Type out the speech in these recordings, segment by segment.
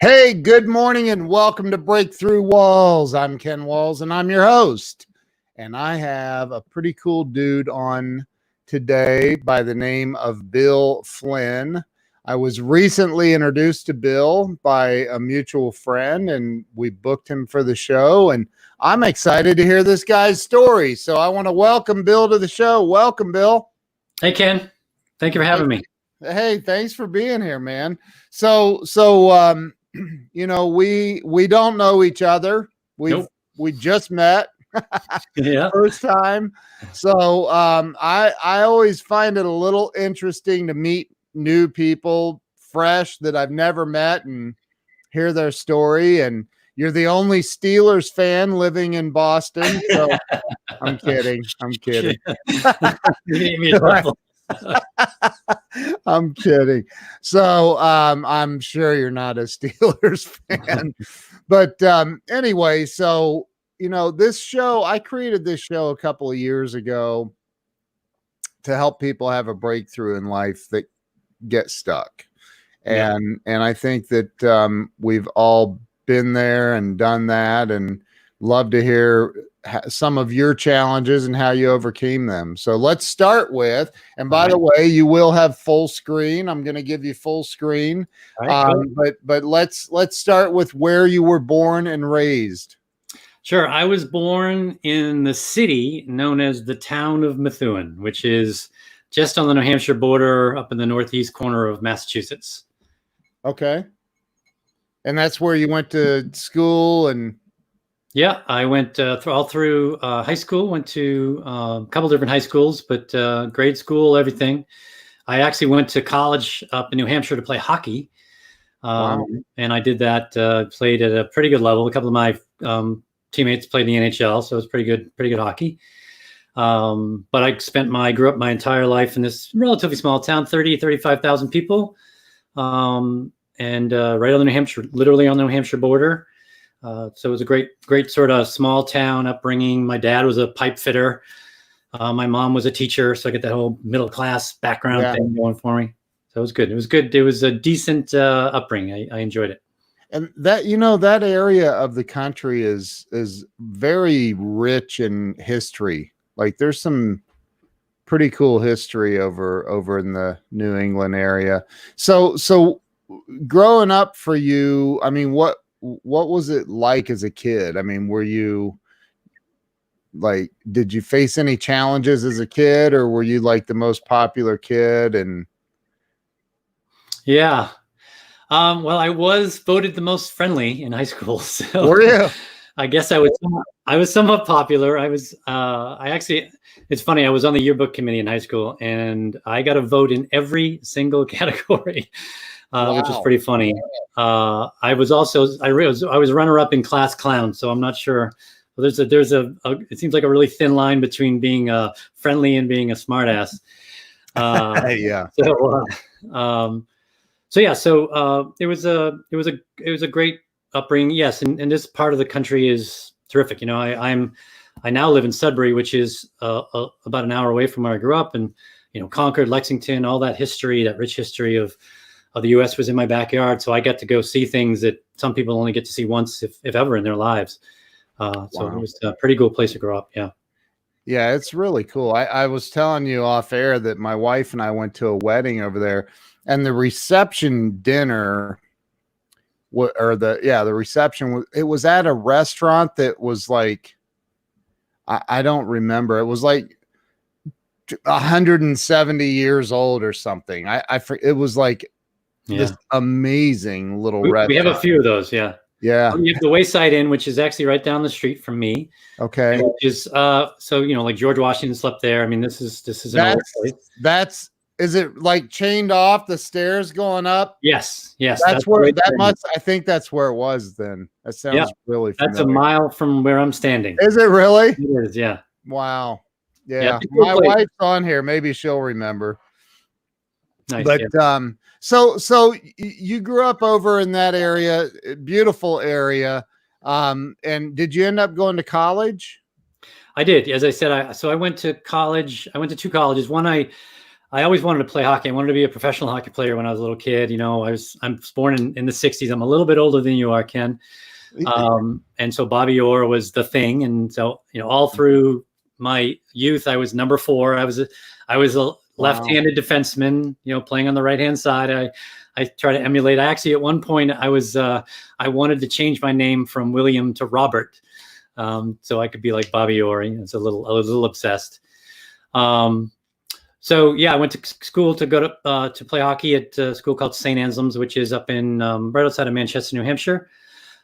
Hey, good morning and welcome to Breakthrough Walls. I'm Ken Walls and I'm your host. And I have a pretty cool dude on today by the name of Bill Flynn. I was recently introduced to Bill by a mutual friend and we booked him for the show. And I'm excited to hear this guy's story. So I want to welcome Bill to the show. Welcome, Bill. Hey, Ken. Thank you for having me. Hey, thanks for being here, man. So you know, we don't know each other. We just met. Yeah. First time. So I always find it a little interesting to meet new people, fresh, that I've never met, and hear their story. And you're the only Steelers fan living in Boston. So I'm kidding. I'm kidding. I'm kidding. So I'm sure you're not a Steelers fan. But anyway, so you know, this show, I created this show a couple of years ago to help people have a breakthrough in life that get stuck. And I think that we've all been there and done that, and love to hear some of your challenges and how you overcame them. So let's start with, and by the way, you will have full screen. I'm going to give you full screen. But let's start with where you were born and raised. Sure. I was born in the city known as the town of Methuen, which is just on the New Hampshire border up in the northeast corner of Massachusetts. Okay. And that's where you went to school and... Yeah, I went all through high school, went to a couple different high schools, but grade school, everything. I actually went to college up in New Hampshire to play hockey. Wow. And I did that, played at a pretty good level. A couple of my teammates played in the NHL, so it was pretty good hockey. But I grew up my entire life in this relatively small town, 35,000 people. And right on the New Hampshire, literally on the New Hampshire border. So it was a great sort of small town upbringing. My dad was a pipe fitter. My mom was a teacher. So I get that whole middle class background thing going for me. So it was good. It was good. It was a decent upbringing. I enjoyed it. And that, you know, that area of the country is very rich in history. Like there's some pretty cool history over in the New England area. So growing up for you, I mean, what was it like as a kid? I mean, were you like, did you face any challenges as a kid, or were you like the most popular kid? And yeah. Well, I was voted the most friendly in high school. So were you? I guess I was somewhat popular. It's funny. I was on the yearbook committee in high school and I got a vote in every single category. Which is pretty funny. I was runner-up in class clown, so I'm not sure. Well, it seems like a really thin line between being friendly and being a smartass. Yeah. It was a great upbringing. Yes, and this part of the country is terrific. You know, I now live in Sudbury, which is about an hour away from where I grew up, and you know, Concord, Lexington, all that history, that rich history of the U.S. was in my backyard. So I got to go see things that some people only get to see once, if ever, in their lives. So it was a pretty cool place to grow up. Yeah. Yeah, it's really cool. I was telling you off air that my wife and I went to a wedding over there, and the reception dinner, the reception, it was at a restaurant that was like, I don't remember. It was like 170 years old or something. It was like, this amazing little restaurant. We have a few of those. Yeah. Yeah. We have the Wayside Inn, which is actually right down the street from me. Okay. Which is, so, you know, like George Washington slept there. I mean, this is an old place. Is it like chained off the stairs going up? Yes. That's where I think that's where it was then. That sounds really familiar. That's a mile from where I'm standing. Is it really? It is. Yeah. Wow. Yeah. My wife's on here. Maybe she'll remember. Nice, but so you grew up over in that area, beautiful area. And did you end up going to college? I did. As I said, I went to college. I went to two colleges. One, I always wanted to play hockey. I wanted to be a professional hockey player when I was a little kid. I'm born in the 60s. I'm a little bit older than you are, Ken. And so Bobby Orr was the thing. And so, all through my youth, I was number 4. I was a left-handed defenseman, playing on the right-hand side. I try to emulate. Actually, at one point, I wanted to change my name from William to Robert, so I could be like Bobby Orr. It's I was a little obsessed. So yeah, I went to school to go to play hockey at a school called St. Anselm's, which is up in right outside of Manchester, New Hampshire.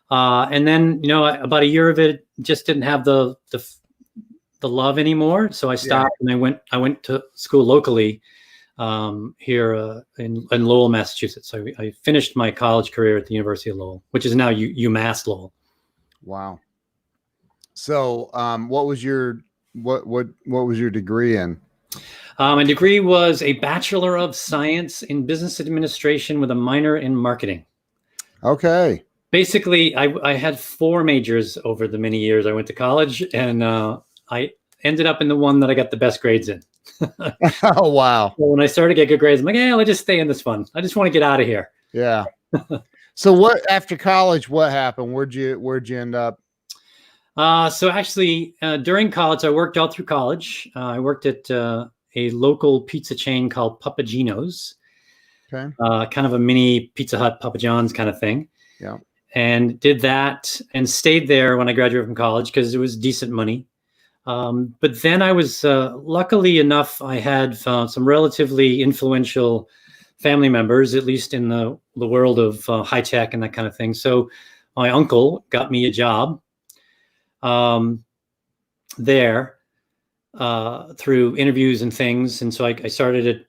And then about a year of it just didn't have the love anymore, so I stopped and I went to school locally here in Lowell, Massachusetts. So I finished my college career at the University of Lowell, which is now UMass Lowell. Wow. So what was your degree in? My degree was a Bachelor of Science in Business Administration with a minor in marketing. Okay. Basically, I had 4 majors over the many years I went to college, and I ended up in the one that I got the best grades in. Oh, wow. So when I started to get good grades, I'm like, I'll just stay in this one. I just want to get out of here. Yeah. So after college, what happened? Where'd you end up? So actually, during college, I worked all through college. I worked at a local pizza chain called Papagino's. Okay. Kind of a mini Pizza Hut, Papa John's kind of thing. Yeah. And did that and stayed there when I graduated from college because it was decent money. But then I was luckily enough, I had some relatively influential family members, at least in the world of high tech and that kind of thing. So my uncle got me a job there through interviews and things. And so I started at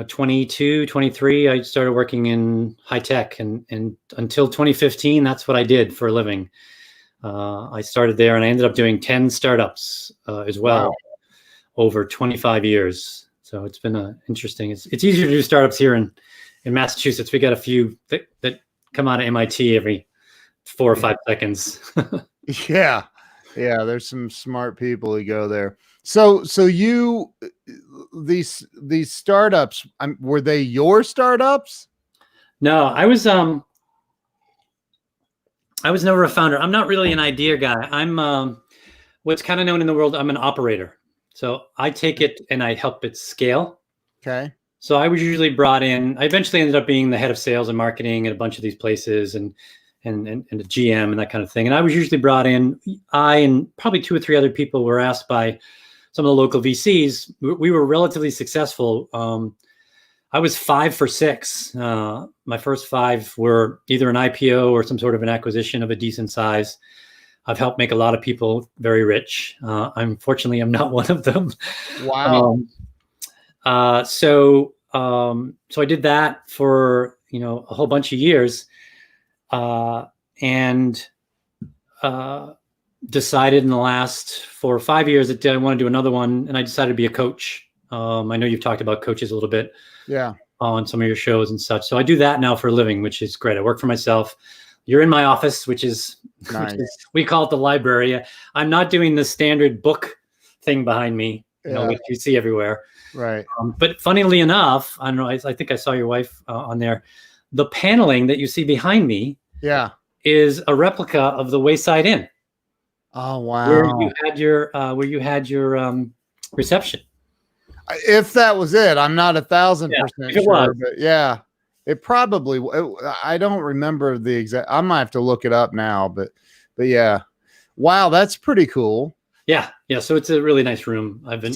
22, 23, I started working in high tech, and until 2015, that's what I did for a living. I started there, and I ended up doing 10 startups as well. Wow. Over 25 years. So it's been interesting. It's easier to do startups here in Massachusetts. We got a few that come out of MIT every 4 or 5 seconds. Yeah. There's some smart people who go there. So you, these startups, were they your startups? No, I was never a founder. I'm not really an idea guy. I'm what's kind of known in the world. I'm an operator. So I take it and I help it scale. Okay. So I was usually brought in. I eventually ended up being the head of sales and marketing at a bunch of these places, and a GM and that kind of thing. And I was usually brought in. I and probably 2 or 3 other people were asked by some of the local VCs. We were relatively successful. I was 5 for 6. My first 5 were either an IPO or some sort of an acquisition of a decent size. I've helped make a lot of people very rich. Unfortunately, I'm not one of them. Wow. So I did that for a whole bunch of years, and decided in the last 4 or 5 years that I want to do another one, and I decided to be a coach. I know you've talked about coaches a little bit, on some of your shows and such. So I do that now for a living, which is great. I work for myself. You're in my office, which is nice. We call it the library. I'm not doing the standard book thing behind me, which you see everywhere. Right. But funnily enough, I don't know. I think I saw your wife on there. The paneling that you see behind me, is a replica of the Wayside Inn. Oh wow! Where you had your reception. If that was it, I'm not 1,000% sure, but yeah, it probably. I don't remember the exact. I might have to look it up now, but yeah, wow, that's pretty cool. Yeah. So it's a really nice room. I've been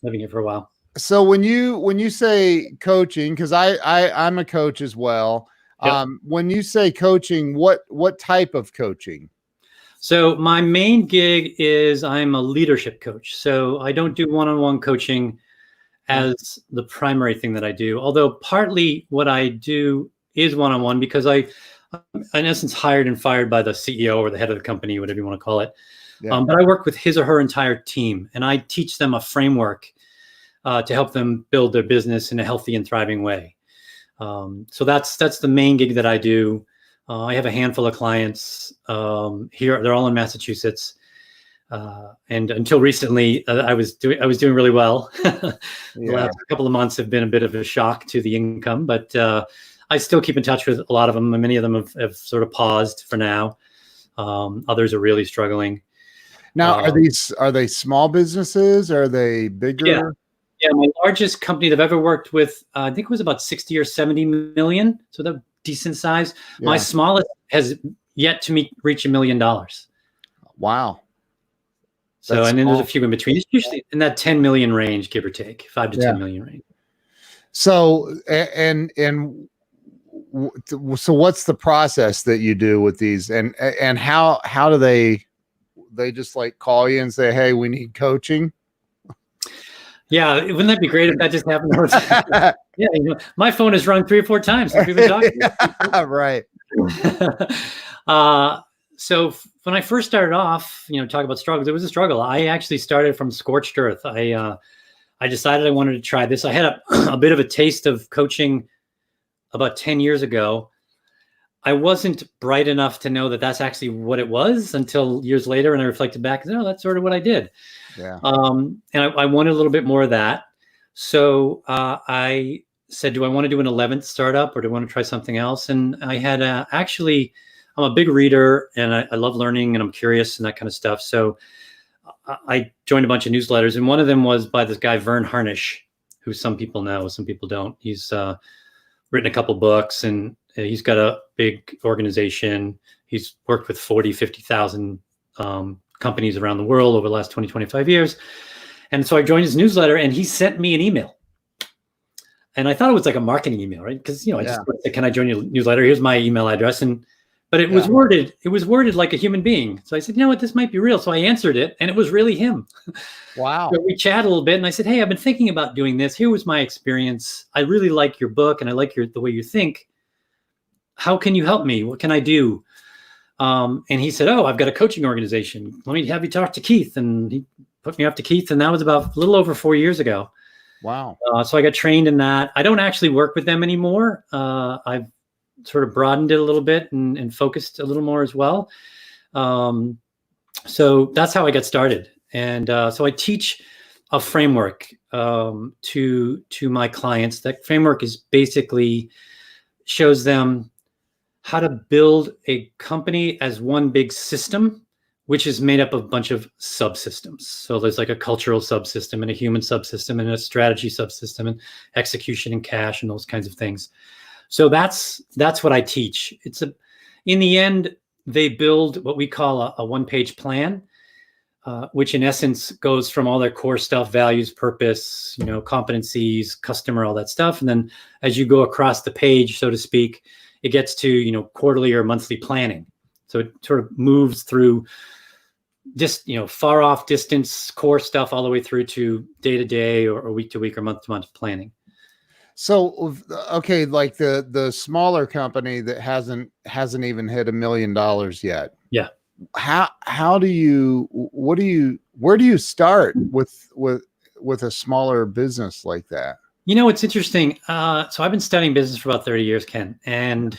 living here for a while. So when you say coaching, because I'm a coach as well. Yep. When you say coaching, what type of coaching? So my main gig is I'm a leadership coach. So I don't do one-on-one coaching as the primary thing that I do, although partly what I do is one-on-one because I'm in essence hired and fired by the CEO or the head of the company, whatever you want to call it. Yeah. But I work with his or her entire team, and I teach them a framework to help them build their business in a healthy and thriving way. So that's the main gig that I do. I have a handful of clients here. They're all in Massachusetts. And until recently, I was doing really well. The Yeah. last couple of months have been a bit of a shock to the income, but I still keep in touch with a lot of them, and many of them have sort of paused for now. Others are really struggling. Now, are they small businesses? Are they bigger? Yeah. Yeah, my largest company that I've ever worked with, I think it was about 60 or 70 million. So they're decent size. Yeah. My smallest has yet to reach $1 million. Wow. So, That's and then small. there's a few in between. It's usually in that 10 million range, give or take, 5 to Yeah. 10 million range. So, so what's the process that you do with these, and how do they just like call you and say, hey, we need coaching? Yeah, wouldn't that be great if that just happened? Yeah, my phone has rung 3 or 4 times since we've been talking. Right. So when I first started off, talk about struggles, it was a struggle. I actually started from scorched earth. I decided I wanted to try this. I had a bit of a taste of coaching about 10 years ago. I wasn't bright enough to know that that's actually what it was until years later. And I reflected back and said, oh, that's sort of what I did. Yeah. And I wanted a little bit more of that. So I said, do I want to do an 11th startup, or do I want to try something else? And I had actually, I'm a big reader, and I love learning, and I'm curious and that kind of stuff. So I joined a bunch of newsletters, and one of them was by this guy, Vern Harnish, who some people know, some people don't. He's written a couple books, and he's got a big organization. He's worked with 50,000 companies around the world over the last 20, 25 years. And so I joined his newsletter, and he sent me an email. And I thought it was like a marketing email, right? Because, I just said, can I join your newsletter? Here's my email address. But it was worded like a human being. So I said, you know what, this might be real. So I answered it, and it was really him. Wow. So we chatted a little bit, and I said, hey, I've been thinking about doing this. Here was my experience. I really like your book, and I like the way you think. How can you help me? What can I do? And he said, oh, I've got a coaching organization. Let me have you talk to Keith. And he put me up to Keith, and that was about a little over 4 years ago. Wow. So I got trained in that. I don't actually work with them anymore. I've sort of broadened it a little bit and focused a little more as well. So that's how I got started. And so I teach a framework to my clients. That framework is basically shows them how to build a company as one big system, which is made up of a bunch of subsystems. So there's like a cultural subsystem and a human subsystem and a strategy subsystem and execution and cash and those kinds of things. So that's what I teach. In the end, they build what we call a one-page plan, which in essence goes from all their core stuff, values, purpose, competencies, customer, all that stuff. And then as you go across the page, so to speak, it gets to, quarterly or monthly planning. So it sort of moves through just, far off distance core stuff all the way through to day-to-day or week-to-week or month-to-month planning. So, okay, like the smaller company that hasn't even hit $1 million yet. Yeah. Where do you start with a smaller business like that? It's interesting. So I've been studying business for about 30 years, Ken, and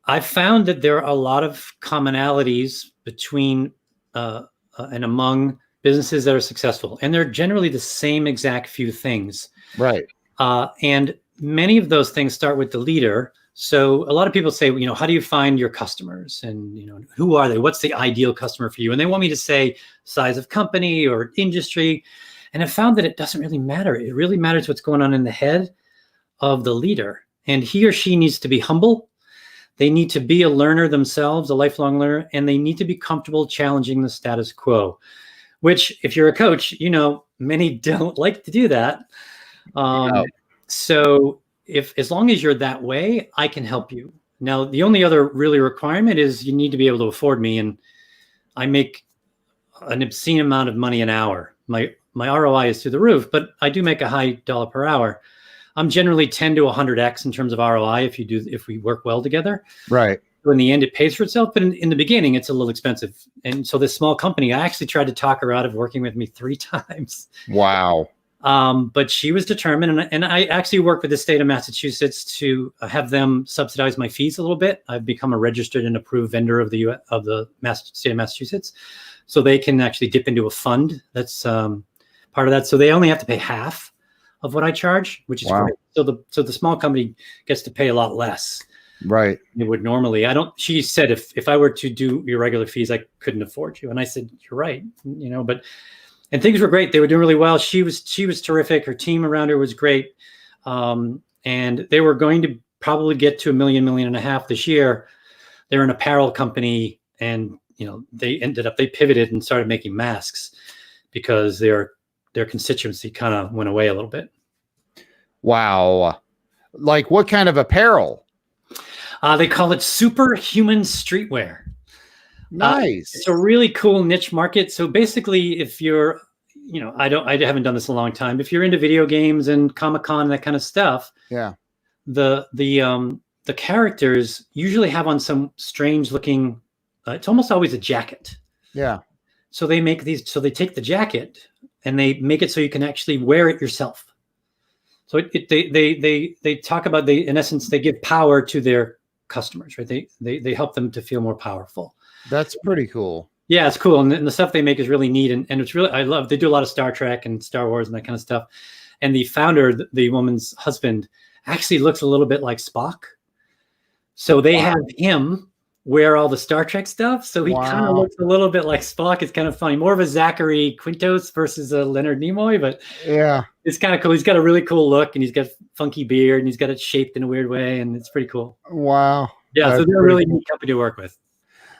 I found that there are a lot of commonalities between and among businesses that are successful, and they're generally the same exact few things. Right. And many of those things start with the leader. So a lot of people say, how do you find your customers, and who are they? What's the ideal customer for you? And they want me to say size of company or industry. And I found that it doesn't really matter. It really matters what's going on in the head of the leader. And he or she needs to be humble. They need to be a learner themselves, a lifelong learner, and they need to be comfortable challenging the status quo, which if you're a coach, many don't like to do that. So as long as you're that way, I can help you. Now, the only other really requirement is you need to be able to afford me. And I make an obscene amount of money an hour. My ROI is through the roof, but I do make a high dollar per hour. I'm generally 10 to 100x in terms of ROI if we work well together. Right. So in the end, it pays for itself. But in the beginning, it's a little expensive. And so this small company, I actually tried to talk her out of working with me 3 times. Wow. But she was determined, and I actually worked with the state of Massachusetts to have them subsidize my fees a little bit. I've become a registered and approved vendor of the state of Massachusetts, so they can actually dip into a fund that's part of that. So they only have to pay half of what I charge, which is great. So the small company gets to pay a lot less. Right. It would normally. She said if I were to do your regular fees, I couldn't afford you. And I said, you're right. And things were great. They were doing really well. She was terrific. Her team around her was great. And they were going to probably get to $1 million, $1.5 million this year. They're an apparel company, and they pivoted and started making masks because their constituency kind of went away a little bit. Wow. Like what kind of apparel? They call it superhuman streetwear. Nice. It's a really cool niche market. So basically, if you're, I haven't done this in a long time. If you're into video games and Comic-Con and that kind of stuff, yeah, the characters usually have on some strange looking. It's almost always a jacket. Yeah. So they make these. So they take the jacket and they make it so you can actually wear it yourself. So they talk about in essence they give power to their customers, right? They help them to feel more powerful. That's pretty cool. Yeah, it's cool. And the stuff they make is really neat. And it's really, they do a lot of Star Trek and Star Wars and that kind of stuff. And the founder, the woman's husband, actually looks a little bit like Spock. So they have him wear all the Star Trek stuff. So he kind of looks a little bit like Spock. It's kind of funny. More of a Zachary Quintos versus a Leonard Nimoy, but yeah, it's kind of cool. He's got a really cool look, and he's got funky beard, and he's got it shaped in a weird way, and it's pretty cool. Wow. Yeah, so they're a really neat company to work with.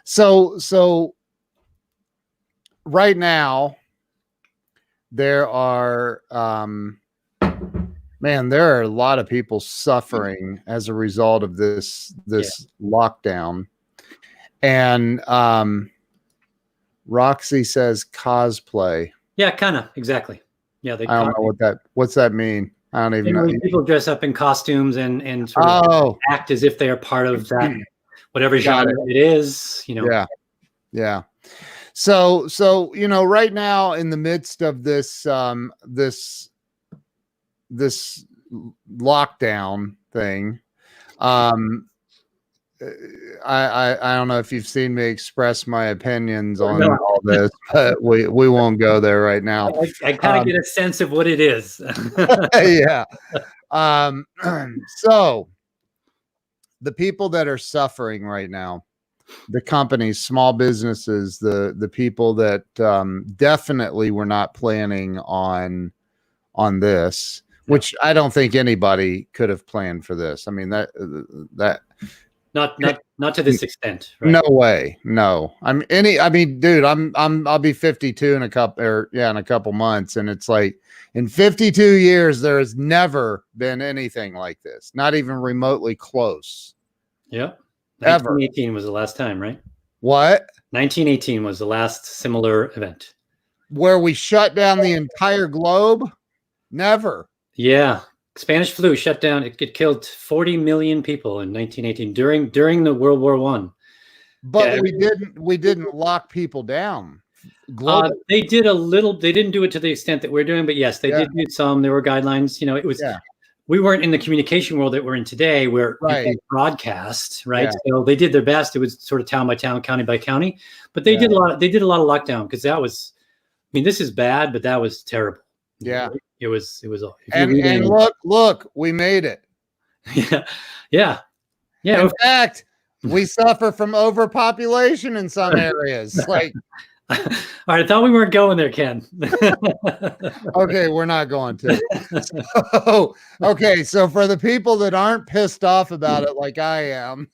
So right now there are there are a lot of people suffering as a result of this lockdown. And Roxy says cosplay. Yeah, kind of, exactly. Yeah, I don't know what's that mean? I don't even know. People dress up in costumes and sort of act as if they are part of that whatever genre it is, Yeah. So right now in the midst of this this lockdown thing, I don't know if you've seen me express my opinions on all this, but we won't go there right now. I kind of get a sense of what it is. Yeah. So the people that are suffering right now, the companies, small businesses, the people that definitely were not planning on this, which I don't think anybody could have planned for this. I mean, that not to this extent. Right? No way. No. Dude, I'll be 52 in a couple months, and it's like in 52 years there has never been anything like this, not even remotely close. Yeah. Ever. 1918 was the last time, right? What? 1918 was the last similar event where we shut down the entire globe. Never. Yeah. Spanish flu shut down. It killed 40 million people in 1918 during the World War I. But we didn't lock people down. They did a little. They didn't do it to the extent that we're doing, but yes, they did do some. There were guidelines. It was. Yeah. We weren't in the communication world that we're in today, where people broadcast, right? Yeah. So they did their best. It was sort of town by town, county by county, but they did a lot. They did a lot of lockdown because that was. I mean, this is bad, but that was terrible. Yeah. It was. And look, we made it. Yeah. In fact, we suffer from overpopulation in some areas. Like, all right, I thought we weren't going there, Ken. Okay, we're not going to. So for the people that aren't pissed off about it, like I am,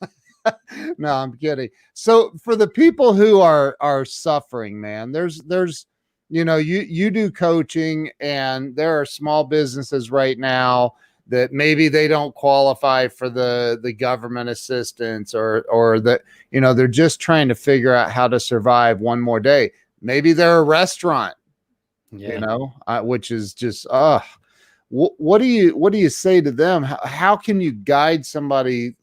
no, I'm kidding. So for the people who are suffering, man, there's you do coaching, and there are small businesses right now that maybe they don't qualify for the government assistance, or that, they're just trying to figure out how to survive one more day. Maybe they're a restaurant, which is just, what do you say to them? How can you guide somebody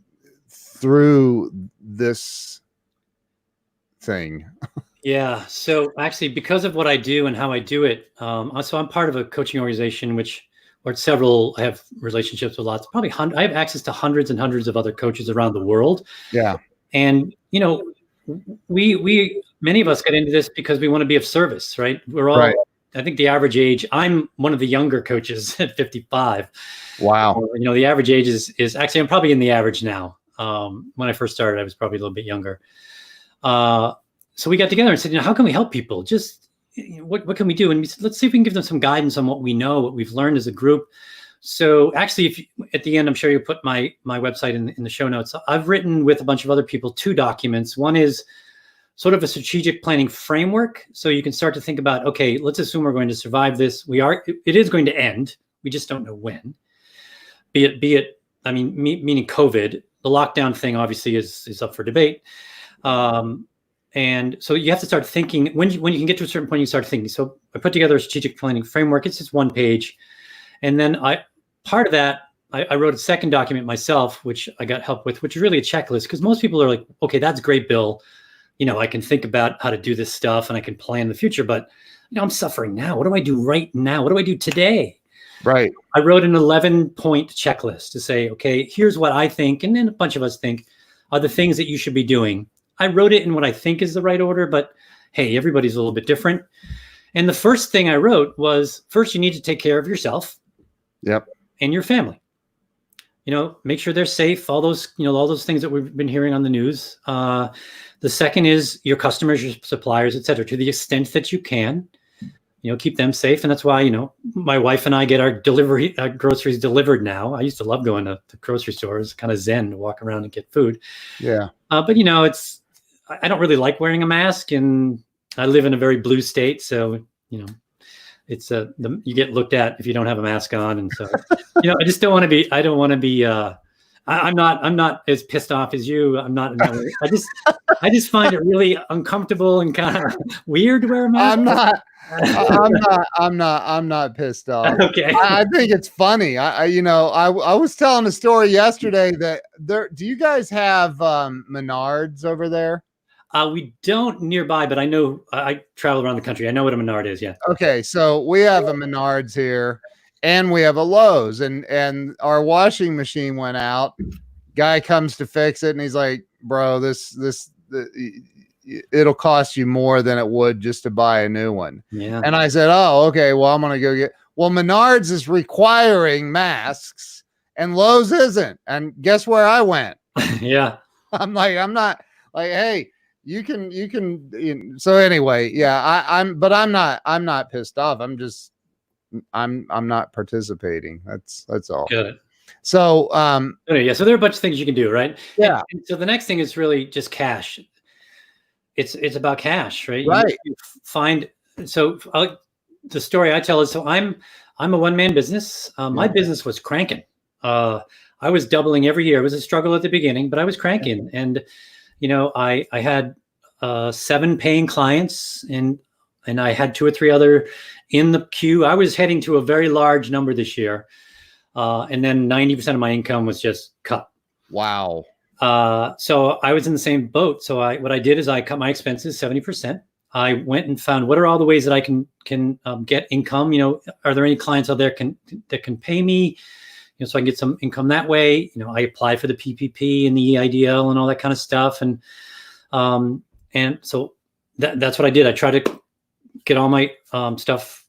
through this thing? Yeah. So actually, because of what I do and how I do it, so I'm part of a coaching organization, or several. I have relationships with lots, probably I have access to hundreds and hundreds of other coaches around the world. Yeah. And we many of us get into this because we want to be of service, right? We're all. Right. I think the average age. I'm one of the younger coaches at 55. Wow. The average age is actually, I'm probably in the average now. When I first started, I was probably a little bit younger. So we got together and said, how can we help people? Just what can we do? And we said, let's see if we can give them some guidance on what we know, what we've learned as a group. So actually, at the end, I'm sure you'll put my website in the show notes. I've written with a bunch of other people 2 documents. One is sort of a strategic planning framework. So you can start to think about, okay, let's assume we're going to survive this. It is going to end. We just don't know when. Be it, meaning COVID. The lockdown thing obviously is up for debate. And so you have to start thinking when you can get to a certain point, you start thinking. So I put together a strategic planning framework. It's just 1 page. And then part of that, I wrote a second document myself, which I got help with, which is really a checklist. Because most people are like, okay, that's great, Bill. I can think about how to do this stuff and I can plan the future, but I'm suffering now. What do I do right now? What do I do today? Right. I wrote an 11-point checklist to say, okay, here's what I think, and then a bunch of us think are the things that you should be doing. I wrote it in what I think is the right order, but hey, everybody's a little bit different. And the first thing I wrote was, first, you need to take care of yourself. Yep. And your family. Make sure they're safe. All those things that we've been hearing on the news. The second is your customers, your suppliers, et cetera, to the extent that you can. Keep them safe. And that's why, my wife and I get our groceries delivered now. I used to love going to the grocery store. It's kind of zen to walk around and get food. Yeah. But I don't really like wearing a mask, and I live in a very blue state. So, it's you get looked at if you don't have a mask on. And so, I just don't want to be, I'm not as pissed off as you. I'm not in that way. I just find it really uncomfortable and kind of weird to wear a mask. I'm not pissed off. Okay. I think it's funny. I was telling a story yesterday that do you guys have Menards over there? We don't nearby, but I know I travel around the country. I know what a Menard is. Yeah. Okay. So we have a Menards here and we have a Lowe's, and our washing machine went out. Guy comes to fix it and he's like, bro, it'll cost you more than it would just to buy a new one. Yeah. And I said, oh, okay, well, I'm going to go Menards is requiring masks and Lowe's isn't. And guess where I went? Yeah. I'm not like, hey, you can. So anyway, yeah, I'm not pissed off. I'm not participating. That's all. Got it. So, yeah. So there are a bunch of things you can do, right? Yeah. And so the next thing is really just cash. It's about cash, right? Right. You find, so the story I tell is, so I'm a one-man business. My business was cranking. I was doubling every year. It was a struggle at the beginning, but I was cranking. And, I had 7 paying clients and I had 2 or 3 other in the queue. I was heading to a very large number this year. And then 90% of my income was just cut. Wow. So I was in the same boat. So what I did is I cut my expenses 70%. I went and found what are all the ways that I can get income. Are there any clients out there that can pay me? So I can get some income that way. I applied for the PPP and the EIDL and all that kind of stuff. And so that's what I did. I tried to get all my stuff,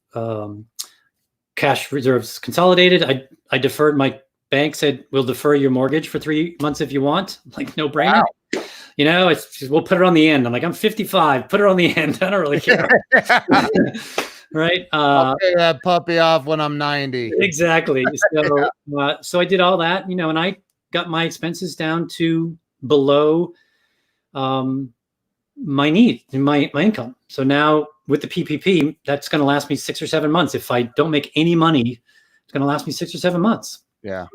cash reserves consolidated. I deferred. My bank said, we'll defer your mortgage for 3 months if you want. Like, no brainer. Wow. It's just, we'll put it on the end. I'm like, I'm 55. Put it on the end. I don't really care. Right. I'll pay that puppy off when I'm 90. Exactly. So I did all that, and I got my expenses down to below my need and my income. So now with the PPP, that's going to last me 6 or 7 months. If I don't make any money, it's going to last me 6 or 7 months. Yeah.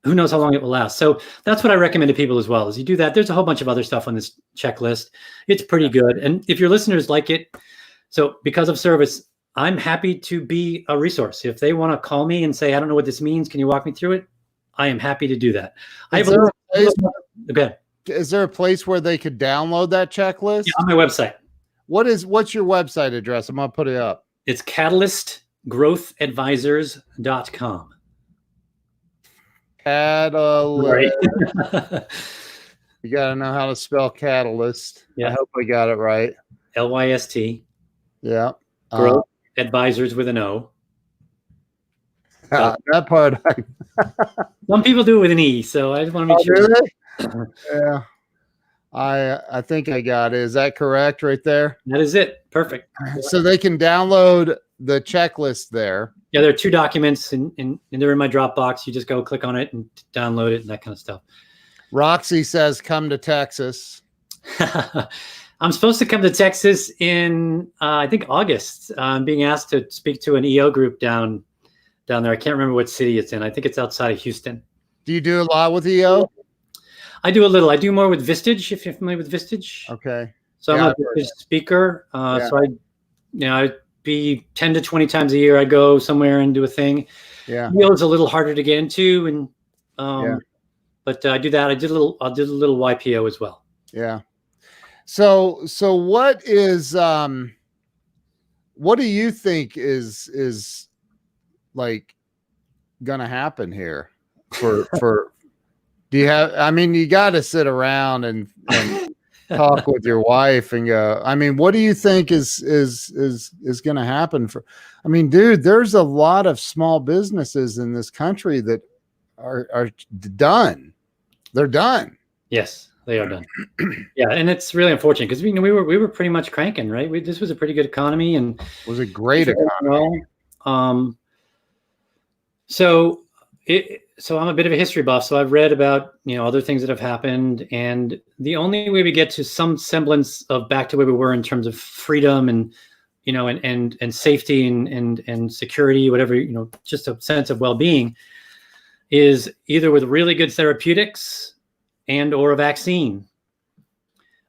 Who knows how long it will last. So that's what I recommend to people as well, is you do that. There's a whole bunch of other stuff on this checklist. It's pretty good. And if your listeners like it, so because of service, I'm happy to be a resource. If they want to call me and say, I don't know what this means, can you walk me through it? I am happy to do that. I have okay. is there a place where they could download that checklist? Yeah, on my website. What's your website address? I'm gonna put it up. It's catalystgrowthadvisors.com. Catalyst. Right. You gotta know how to spell catalyst. Yeah. I hope I got it right. LYST. Yeah. Growth Advisors with an O. That part. Some people do it with an E, so I just want to make sure. Do they? Yeah. I think I got it. Is that correct right there? That is it. Perfect. So they can download the checklist there. Yeah, there are 2 documents and they're in my Dropbox. You just go click on it and download it and that kind of stuff. Roxy says, come to Texas. I'm supposed to come to Texas in, I think, August. I'm being asked to speak to an EO group down there. I can't remember what city it's in. I think it's outside of Houston. Do you do a lot with EO? I do a little. I do more with Vistage, if you're familiar with Vistage. Okay. So I'm a Vistage speaker. So I'd be 10 to 20 times a year. I go somewhere and do a thing. Yeah. EO is a little harder to get into, and but I do that. I'll do a little YPO as well. Yeah. So what is what do you think is like gonna happen here for do you have, I mean, you got to sit around and talk with your wife and go, I mean, what do you think is going to happen for, I mean, dude, there's a lot of small businesses in this country that are done. They're done. Yes, they are done. Yeah. And it's really unfortunate because we were pretty much cranking, right? This was a pretty good economy, and it was a great economy. So I'm a bit of a history buff, so I've read about other things that have happened, and the only way we get to some semblance of back to where we were in terms of freedom and and safety and security, whatever, just a sense of well-being, is either with really good therapeutics and or a vaccine.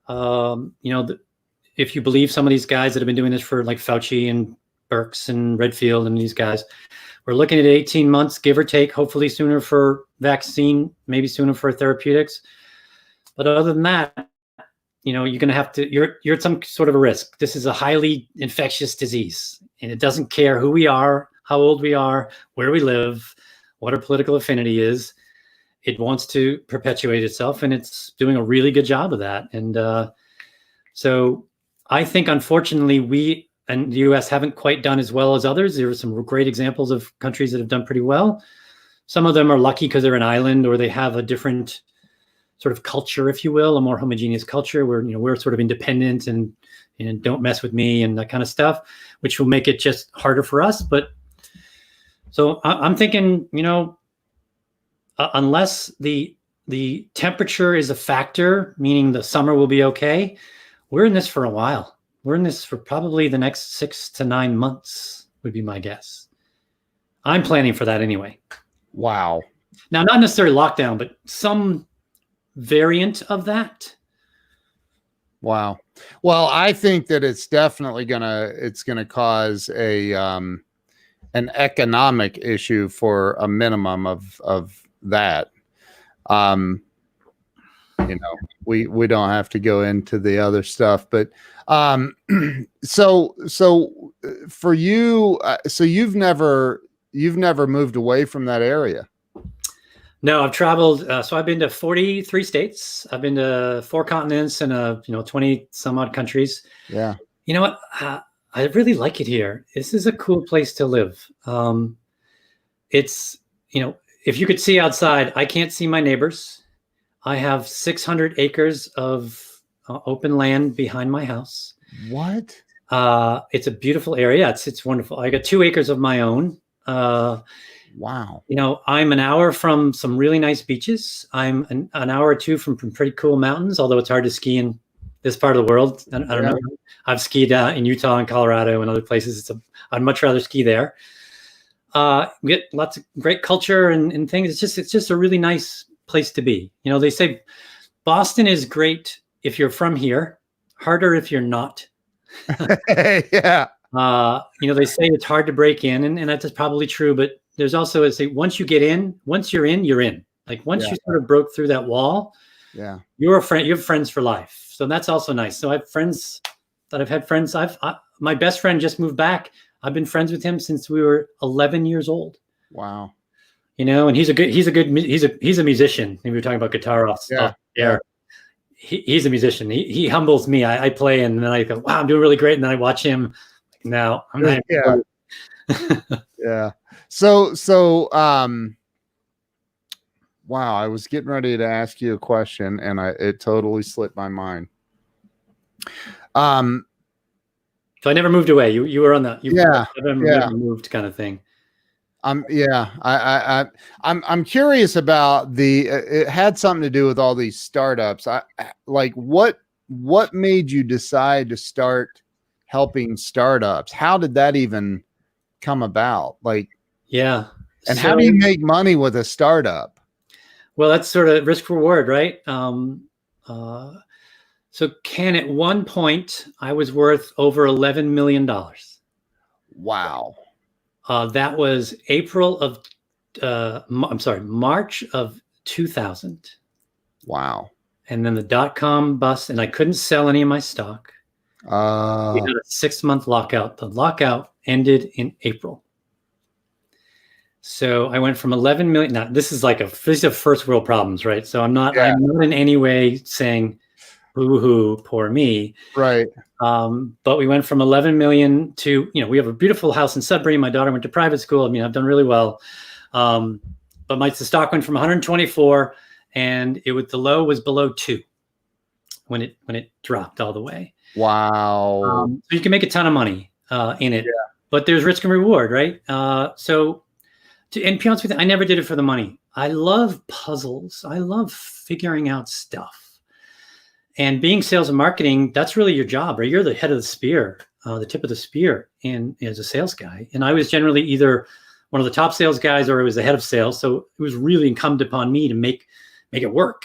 If you believe some of these guys that have been doing this for, like Fauci and Birx and Redfield and these guys, we're looking at 18 months, give or take, hopefully sooner for vaccine, maybe sooner for therapeutics. But other than that, you're going to have to, you're at some sort of a risk. This is a highly infectious disease, and it doesn't care who we are, how old we are, where we live, what our political affinity is. It wants to perpetuate itself, and it's doing a really good job of that. And so I think, unfortunately, we and the U.S. haven't quite done as well as others. There are some great examples of countries that have done pretty well. Some of them are lucky because they're an island, or they have a different sort of culture, if you will, a more homogeneous culture where we're sort of independent and don't mess with me and that kind of stuff, which will make it just harder for us. But so I'm thinking, unless the temperature is a factor, meaning the summer will be okay, we're in this for a while. We're in this for probably the next 6 to 9 months, would be my guess. I'm planning for that anyway. Wow. Now, not necessarily lockdown, but some variant of that. Wow. Well, I think that it's definitely gonna cause an economic issue for a minimum of that. We don't have to go into the other stuff, but so for you, so you've never moved away from that area. No, I've traveled. So I've been to 43 states. I've been to 4 continents and 20 some odd countries. Yeah. You know what? I really like it here. This is a cool place to live. It's, if you could see outside, I can't see my neighbors. I have 600 acres of open land behind my house. What? It's a beautiful area. It's wonderful. I got 2 acres of my own. Wow. I'm an hour from some really nice beaches. I'm an hour or 2 from pretty cool mountains, although it's hard to ski in this part of the world. I don't know. I've skied in Utah and Colorado and other places. I'd much rather ski there. We get lots of great culture and things. It's just a really nice place to be. They say Boston is great if you're from here, harder if you're not. Yeah. They say it's hard to break in, and that's probably true, but there's also once you're in, you're in. Like once you sort of broke through that wall, Yeah. You're a friend. You have friends for life, so that's also nice. So I have friends that I've had friends. My best friend just moved back. I've been friends with him since we were 11 years old. Wow. You know, and he's a musician. We were talking about guitar off Yeah. air. He's a musician. He humbles me. I play and then I go, wow, I'm doing really great. And then I watch him. Now I'm not. Yeah. Yeah. So wow, I was getting ready to ask you a question and it totally slipped my mind. So I never moved away. You were on the never moved kind of thing. Yeah, I'm curious about it had something to do with all these startups. Like what made you decide to start helping startups? How did that even come about? Like, yeah. And how do you make money with a startup? Well, that's sort of risk reward, right? So Ken, at one point I was worth over $11 million. Wow. That was March of 2000. Wow. And then the dot-com bust, and I couldn't sell any of my stock. We had a 6-month lockout. The lockout ended in April. So I went from 11 million. Now this is these are first world problems, right? So I'm not in any way saying boo-hoo, poor me. Right. But we went from 11 million to, we have a beautiful house in Sudbury. My daughter went to private school. I mean, I've done really well. But the stock went from 124 and the low was below 2 when it dropped all the way. Wow. So you can make a ton of money in it, but there's risk and reward, right? And to be honest with you, I never did it for the money. I love puzzles. I love figuring out stuff. And being sales and marketing, that's really your job, right? You're the head of the spear, the tip of the spear as a sales guy. And I was generally either one of the top sales guys or I was the head of sales. So it was really incumbent upon me to make it work.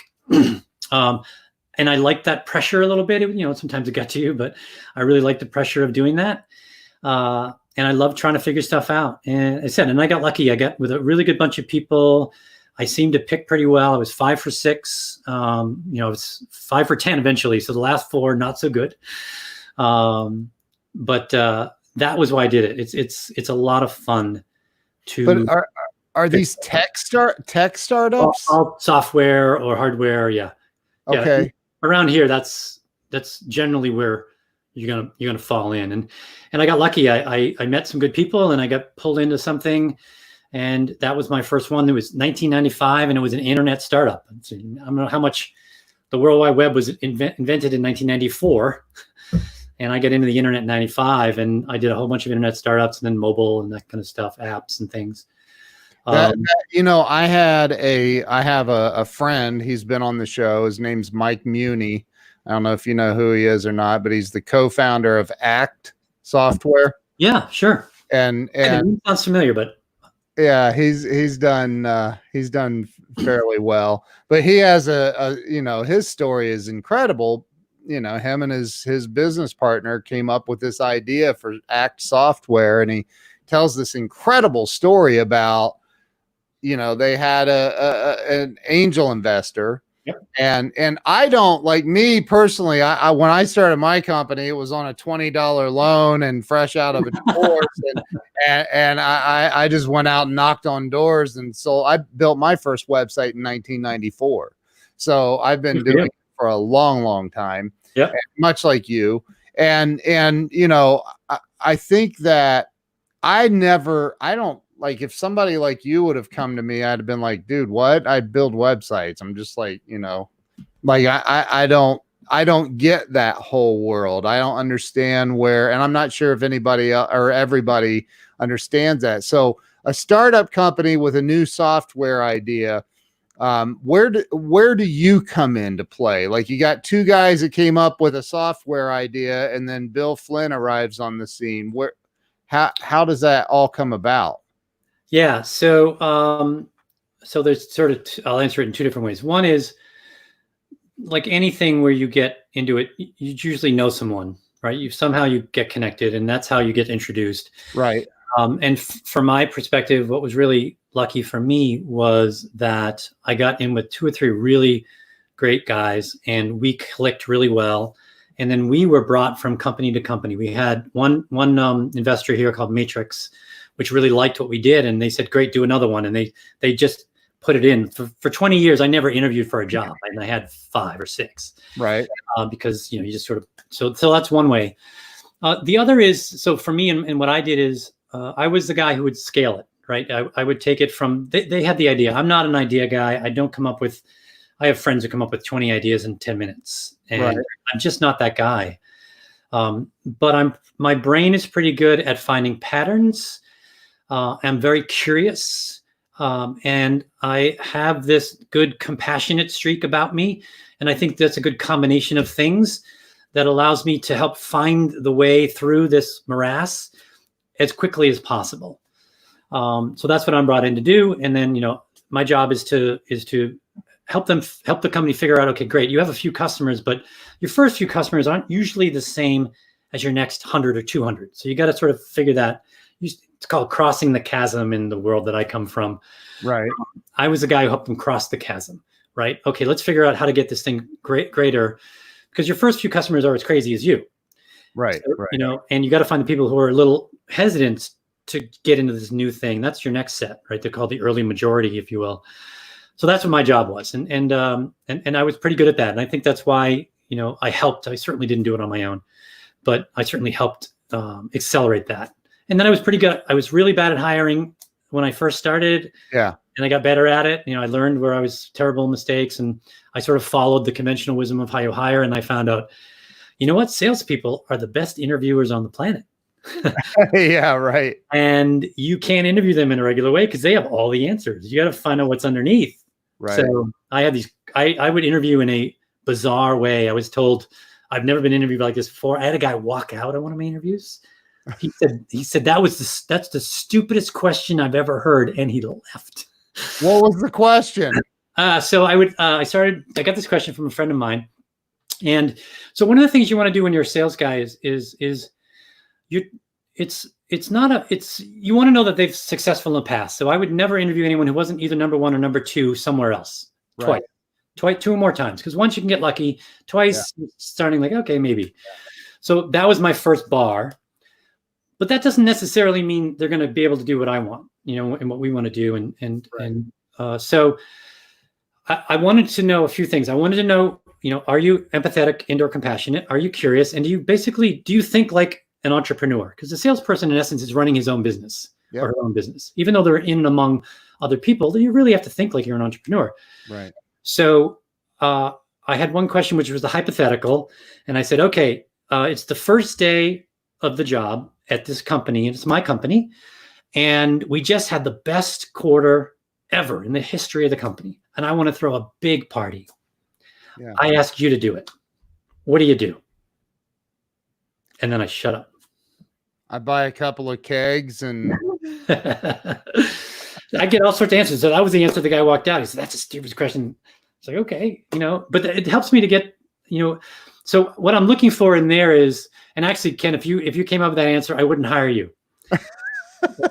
And I liked that pressure a little bit. Sometimes it got to you, but I really liked the pressure of doing that. And I love trying to figure stuff out. And I got lucky. I got with a really good bunch of people. I seemed to pick pretty well. I was 5 for 6. It's 5 for 10 eventually. So the last 4, not so good. But that was why I did it. It's a lot of fun to. But are these tech startups? All software or hardware? Yeah. Okay. Yeah. Around here, that's generally where you're gonna fall in. And I got lucky. I met some good people and I got pulled into something. And that was my first one. It was 1995 and it was an internet startup. So I don't know how much the World Wide Web was invented in 1994. And I got into the internet in 95 and I did a whole bunch of internet startups and then mobile and that kind of stuff, apps and things. I have a friend. He's been on the show. His name's Mike Muni. I don't know if you know who he is or not, but he's the co-founder of Act Software. Yeah, sure. And sounds familiar, but yeah, he's done fairly well. But he has his story is incredible. Him and his business partner came up with this idea for Act Software, and he tells this incredible story about they had an angel investor. Yep. And I don't, like me personally, I when I started my company, it was on a $20 loan and fresh out of a divorce. and I just went out and knocked on doors and sold. I built my first website in 1994. So I've been doing it for a long, long time. Yeah. Much like you. And I think that like if somebody like you would have come to me, I'd have been like, dude, what? I build websites. I'm just like, I don't get that whole world. I don't understand and I'm not sure if anybody or everybody understands that. So a startup company with a new software idea, where do you come into play? Like you got 2 guys that came up with a software idea and then Bill Flynn arrives on the scene. How does that all come about? Yeah. So there's sort of, I'll answer it in 2 different ways. One is like anything where you get into it, you usually know someone, right? You get connected and that's how you get introduced. Right. And from my perspective, what was really lucky for me was that I got in with 2 or 3 really great guys, and we clicked really well. And then we were brought from company to company. We had one investor here called Matrix, which really liked what we did, and they said, "Great, do another one." And they just put it in. For 20 years, I never interviewed for a job, and I had 5 or 6. Right. Because you just sort of so that's one way. The other is, so for me, and what I did is I was the guy who would scale it. Right. I would take it from, they had the idea. I'm not an idea guy. I have friends who come up with 20 ideas in 10 minutes. And right. I'm just not that guy. But my brain is pretty good at finding patterns. I'm very curious. And I have this good compassionate streak about me. And I think that's a good combination of things that allows me to help find the way through this morass as quickly as possible. So that's what I'm brought in to do. And then, my job is to help the company figure out, okay, great. You have a few customers, but your first few customers aren't usually the same as your next 100 or 200. So you got to sort of figure that. It's called crossing the chasm in the world that I come from. Right. I was the guy who helped them cross the chasm, right? Okay, let's figure out how to get this thing greater, because your first few customers are as crazy as you. Right. So, right. And you got to find the people who are a little hesitant to get into this new thing. That's your next set, right? They're called the early majority, if you will. So that's what my job was. And I was pretty good at that. And I think that's why, I helped. I certainly didn't do it on my own, but I certainly helped accelerate that. And then I was pretty good. I was really bad at hiring when I first started. Yeah. And I got better at it. I learned where I was terrible mistakes, and I sort of followed the conventional wisdom of how you hire. And I found out, what? Salespeople are the best interviewers on the planet. Yeah, right. And you can't interview them in a regular way because they have all the answers. You got to find out what's underneath. Right. So I had I would interview in a bizarre way. I was told, I've never been interviewed like this before. I had a guy walk out at one of my interviews. He said that's the stupidest question I've ever heard. And he left. What was the question? So I got this question from a friend of mine. And so one of the things you want to do when you're a sales guy is you want to know that they've successful in the past. So I would never interview anyone who wasn't either number 1 or number 2 somewhere else. Right. Twice, 2 or more times. Because once you can get lucky, twice, starting like, okay, maybe. So that was my first bar. But that doesn't necessarily mean they're going to be able to do what I want, and what we want to do. So I wanted to know a few things. I wanted to know, are you empathetic and/or compassionate? Are you curious? And do you think like an entrepreneur? Because the salesperson, in essence, is running his own business or her own business. Even though they're in and among other people, you really have to think like you're an entrepreneur. Right. So I had one question, which was the hypothetical. And I said, okay, it's the first day of the job at this company, and it's my company. And we just had the best quarter ever in the history of the company. And I want to throw a big party. Yeah. I ask you to do it. What do you do? And then I shut up. I buy a couple of kegs and I get all sorts of answers. So that was the answer the guy walked out. He said, that's a stupid question. It's like, okay, but it helps me to get, so what I'm looking for in there is, and actually, Ken, if you came up with that answer, I wouldn't hire you.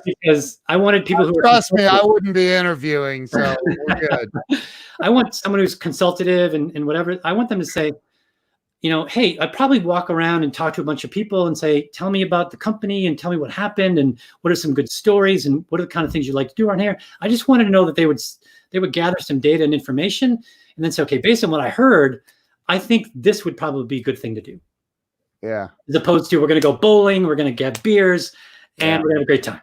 Because I wanted people who trust me, I wouldn't be interviewing, so we're good. I want someone who's consultative and whatever. I want them to say, hey, I'd probably walk around and talk to a bunch of people and say, tell me about the company and tell me what happened and what are some good stories and what are the kind of things you'd like to do around here. I just wanted to know that they would gather some data and information and then say, okay, based on what I heard, I think this would probably be a good thing to do. Yeah. As opposed to, we're going to go bowling, we're going to get beers, and we're going to have a great time.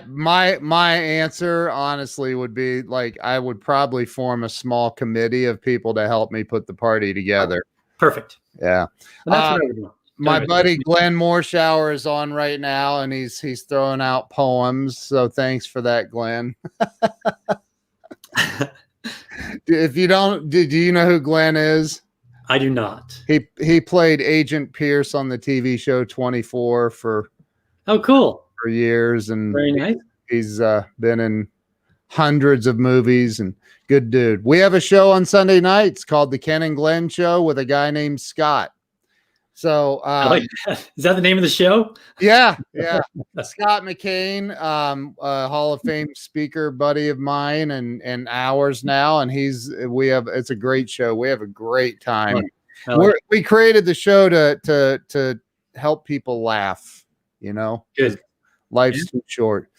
My answer honestly would be like, I would probably form a small committee of people to help me put the party together. Perfect. Yeah. That's what I would do. My buddy Glenn Moorshower is on right now, and he's throwing out poems. So thanks for that, Glenn. If you don't, do you know who Glenn is? I do not. He played Agent Pierce on the TV show 24 for years, and very nice. He's been in hundreds of movies and good dude. We have a show on Sunday nights called the Ken and Glenn Show with a guy named Scott. So I like that. Is that the name of the show? yeah. Scott McCain, a Hall of Fame speaker buddy of mine and ours now, and it's a great show. We have a great time. We created the show to help people laugh. Good. Life's too short.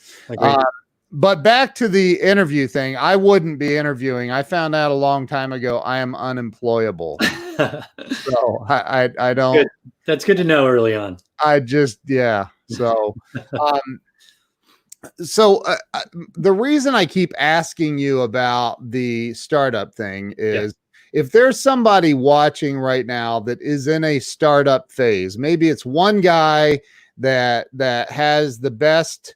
But back to the interview thing, I wouldn't be interviewing. I found out a long time ago I am unemployable. So I don't. Good. That's good to know early on. I just So, the reason I keep asking you about the startup thing is if there's somebody watching right now that is in a startup phase, maybe it's one guy that has the best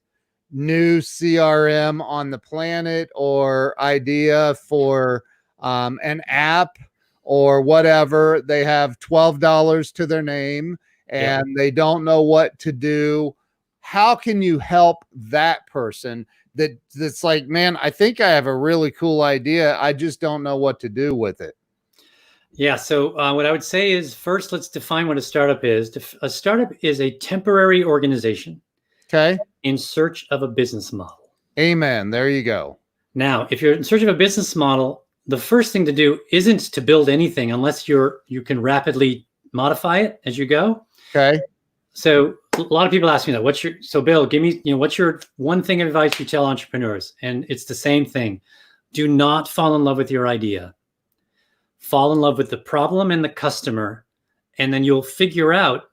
new CRM on the planet or idea for an app or whatever. They have $12 to their name and they don't know what to do. How can you help that person that's like, man, I think I have a really cool idea. I just don't know what to do with it. Yeah. So what I would say is first, let's define what a startup is. A startup is a temporary organization. Okay. In search of a business model. Amen. There you go. Now, if you're in search of a business model, the first thing to do isn't to build anything unless you can rapidly modify it as you go. Okay. So a lot of people ask me that. So Bill, give me, what's your one thing of advice you tell entrepreneurs? And it's the same thing. Do not fall in love with your idea. Fall in love with the problem and the customer, and then you'll figure out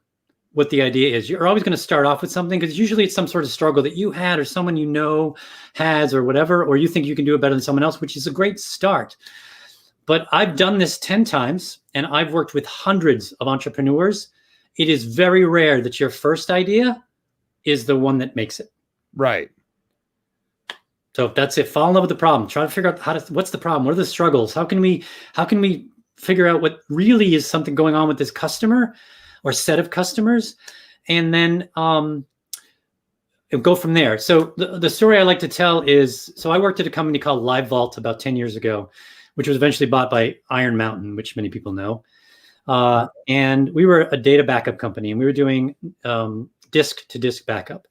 what the idea is. You're always going to start off with something because usually it's some sort of struggle that you had or someone has or whatever, or you think you can do it better than someone else, which is a great start. But I've done this 10 times and I've worked with hundreds of entrepreneurs. It is very rare that your first idea is the one that makes it. Right. So that's it. Fall in love with the problem. Try to figure out what's the problem? What are the struggles? How can we figure out what really is something going on with this customer or set of customers, and then go from there. So the story I like to tell is, so I worked at a company called Live Vault about 10 years ago, which was eventually bought by Iron Mountain, which many people know. And we were a data backup company, and we were doing disk to disk backup.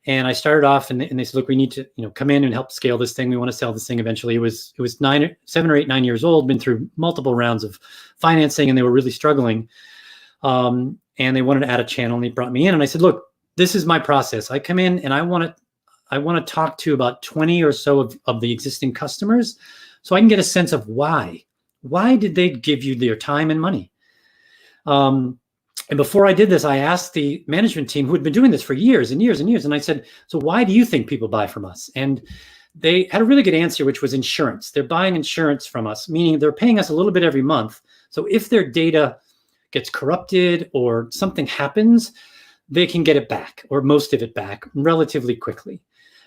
And I started off and they said, look, we need to come in and help scale this thing. We want to sell this thing eventually. It was 7 or 8, 9 years old, been through multiple rounds of financing, and they were really struggling. And they wanted to add a channel, and they brought me in, and I said, look, this is my process. I come in and I want to talk to about 20 or so of the existing customers so I can get a sense of why did they give you their time and money? And before I did this, I asked the management team who had been doing this for years and years and years. And I said, so why do you think people buy from us? And they had a really good answer, which was insurance. They're buying insurance from us, meaning they're paying us a little bit every month. So if their data gets corrupted or something happens, they can get it back, or most of it back, relatively quickly.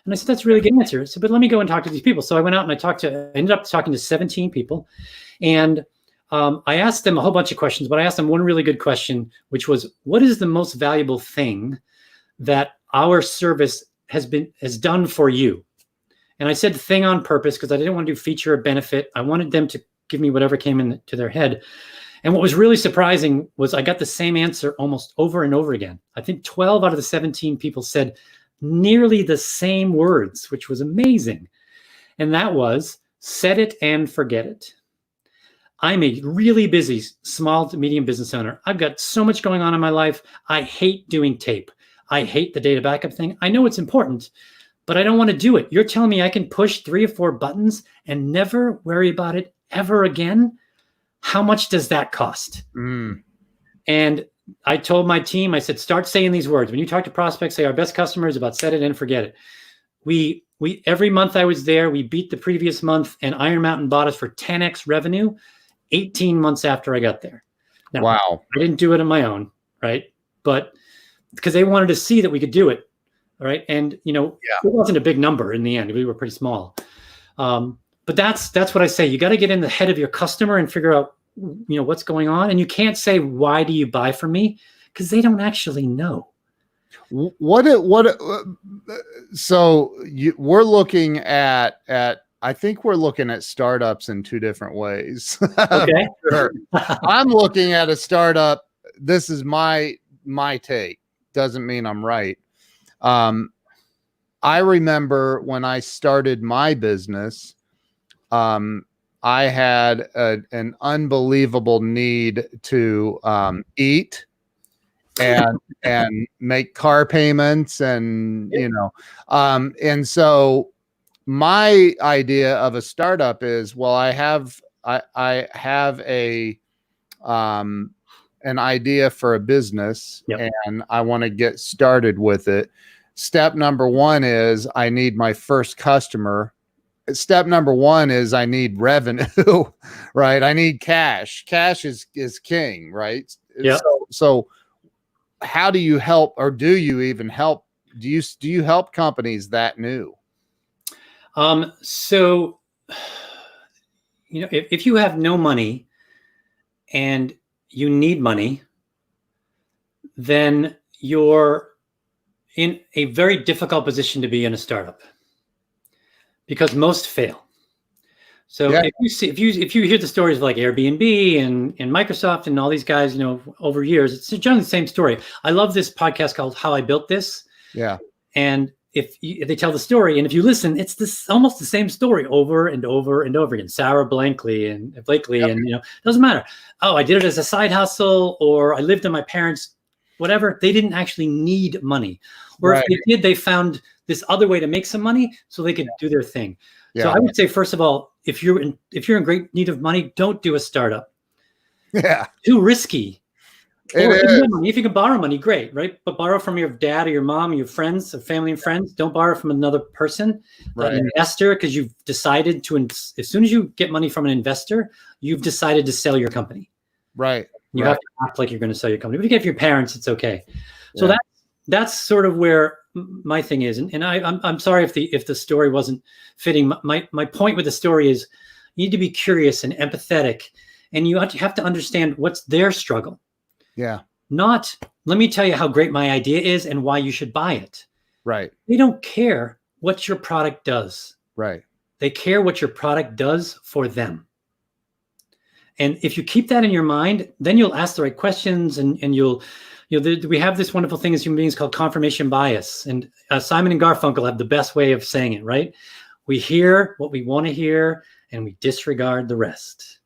And I said, that's a really good answer. I said, but let me go and talk to these people. So I went out and I ended up talking to 17 people. And I asked them a whole bunch of questions, but I asked them one really good question, which was, what is the most valuable thing that our service has done for you? And I said thing on purpose because I didn't want to do feature or benefit. I wanted them to give me whatever came into their head. And what was really surprising was I got the same answer almost over and over again. I think 12 out of the 17 people said nearly the same words, which was amazing. And that was, set it and forget it. I'm a really busy small to medium business owner. I've got so much going on in my life. I hate doing tape. I hate the data backup thing. I know it's important, but I don't want to do it. You're telling me I can push 3 or 4 buttons and never worry about it ever again? How much does that cost? And I told my team, I said, start saying these words. When you talk to prospects, say our best customer is about set it and forget it. We every month I was there, we beat the previous month, and Iron Mountain bought us for 10x revenue 18 months after I got there. Now, wow. I didn't do it on my own, right? But because they wanted to see that we could do it, right? And, it wasn't a big number in the end. We were pretty small. But that's what I say. You got to get in the head of your customer and figure out, what's going on. And you can't say, why do you buy from me? Because they don't actually know. We're looking at I think we're looking at startups in 2 different ways. Okay. Sure. I'm looking at a startup this is my take. Doesn't mean I'm right. I remember when I started my business, I had an unbelievable need to eat and make car payments, and and so my idea of a startup is, well, I have a an idea for a business, and I want to get started with it. Step number one is I need my first customer. Step number one is I need revenue, right? I need cash. Cash is king, right? Yeah. So how do you help, or do you even help? Do you help companies that new? So, if you have no money and you need money, then you're in a very difficult position to be in a startup, because most fail. So if you hear the stories of like Airbnb and Microsoft and all these guys, over years, it's generally the same story. I love this podcast called How I Built This. Yeah. And if they tell the story, and if you listen, it's almost the same story over and over and over again. Sarah Blakely, and it doesn't matter. Oh, I did it as a side hustle, or I lived on my parents', whatever. They didn't actually need money, or if they did, they found this other way to make some money so they could do their thing. Yeah. So I would say, first of all, if you're in great need of money, don't do a startup. Yeah, too risky. Or if you can borrow money, great, right? But borrow from your dad or your mom or your friends or family and friends. Don't borrow from another person, an investor, because you've decided to. As soon as you get money from an investor, you've decided to sell your company. Right. You have to act like you're going to sell your company. But if you get your parents, it's okay. So that's sort of where my thing is. And I'm sorry if the story wasn't fitting. My point with the story is you need to be curious and empathetic, and you have to understand what's their struggle. Yeah. Not, let me tell you how great my idea is and why you should buy it. Right. They don't care what your product does. Right. They care what your product does for them. And if you keep that in your mind, then you'll ask the right questions, and we have this wonderful thing as human beings called confirmation bias. And Simon and Garfunkel have the best way of saying it, right? We hear what we want to hear, and we disregard the rest.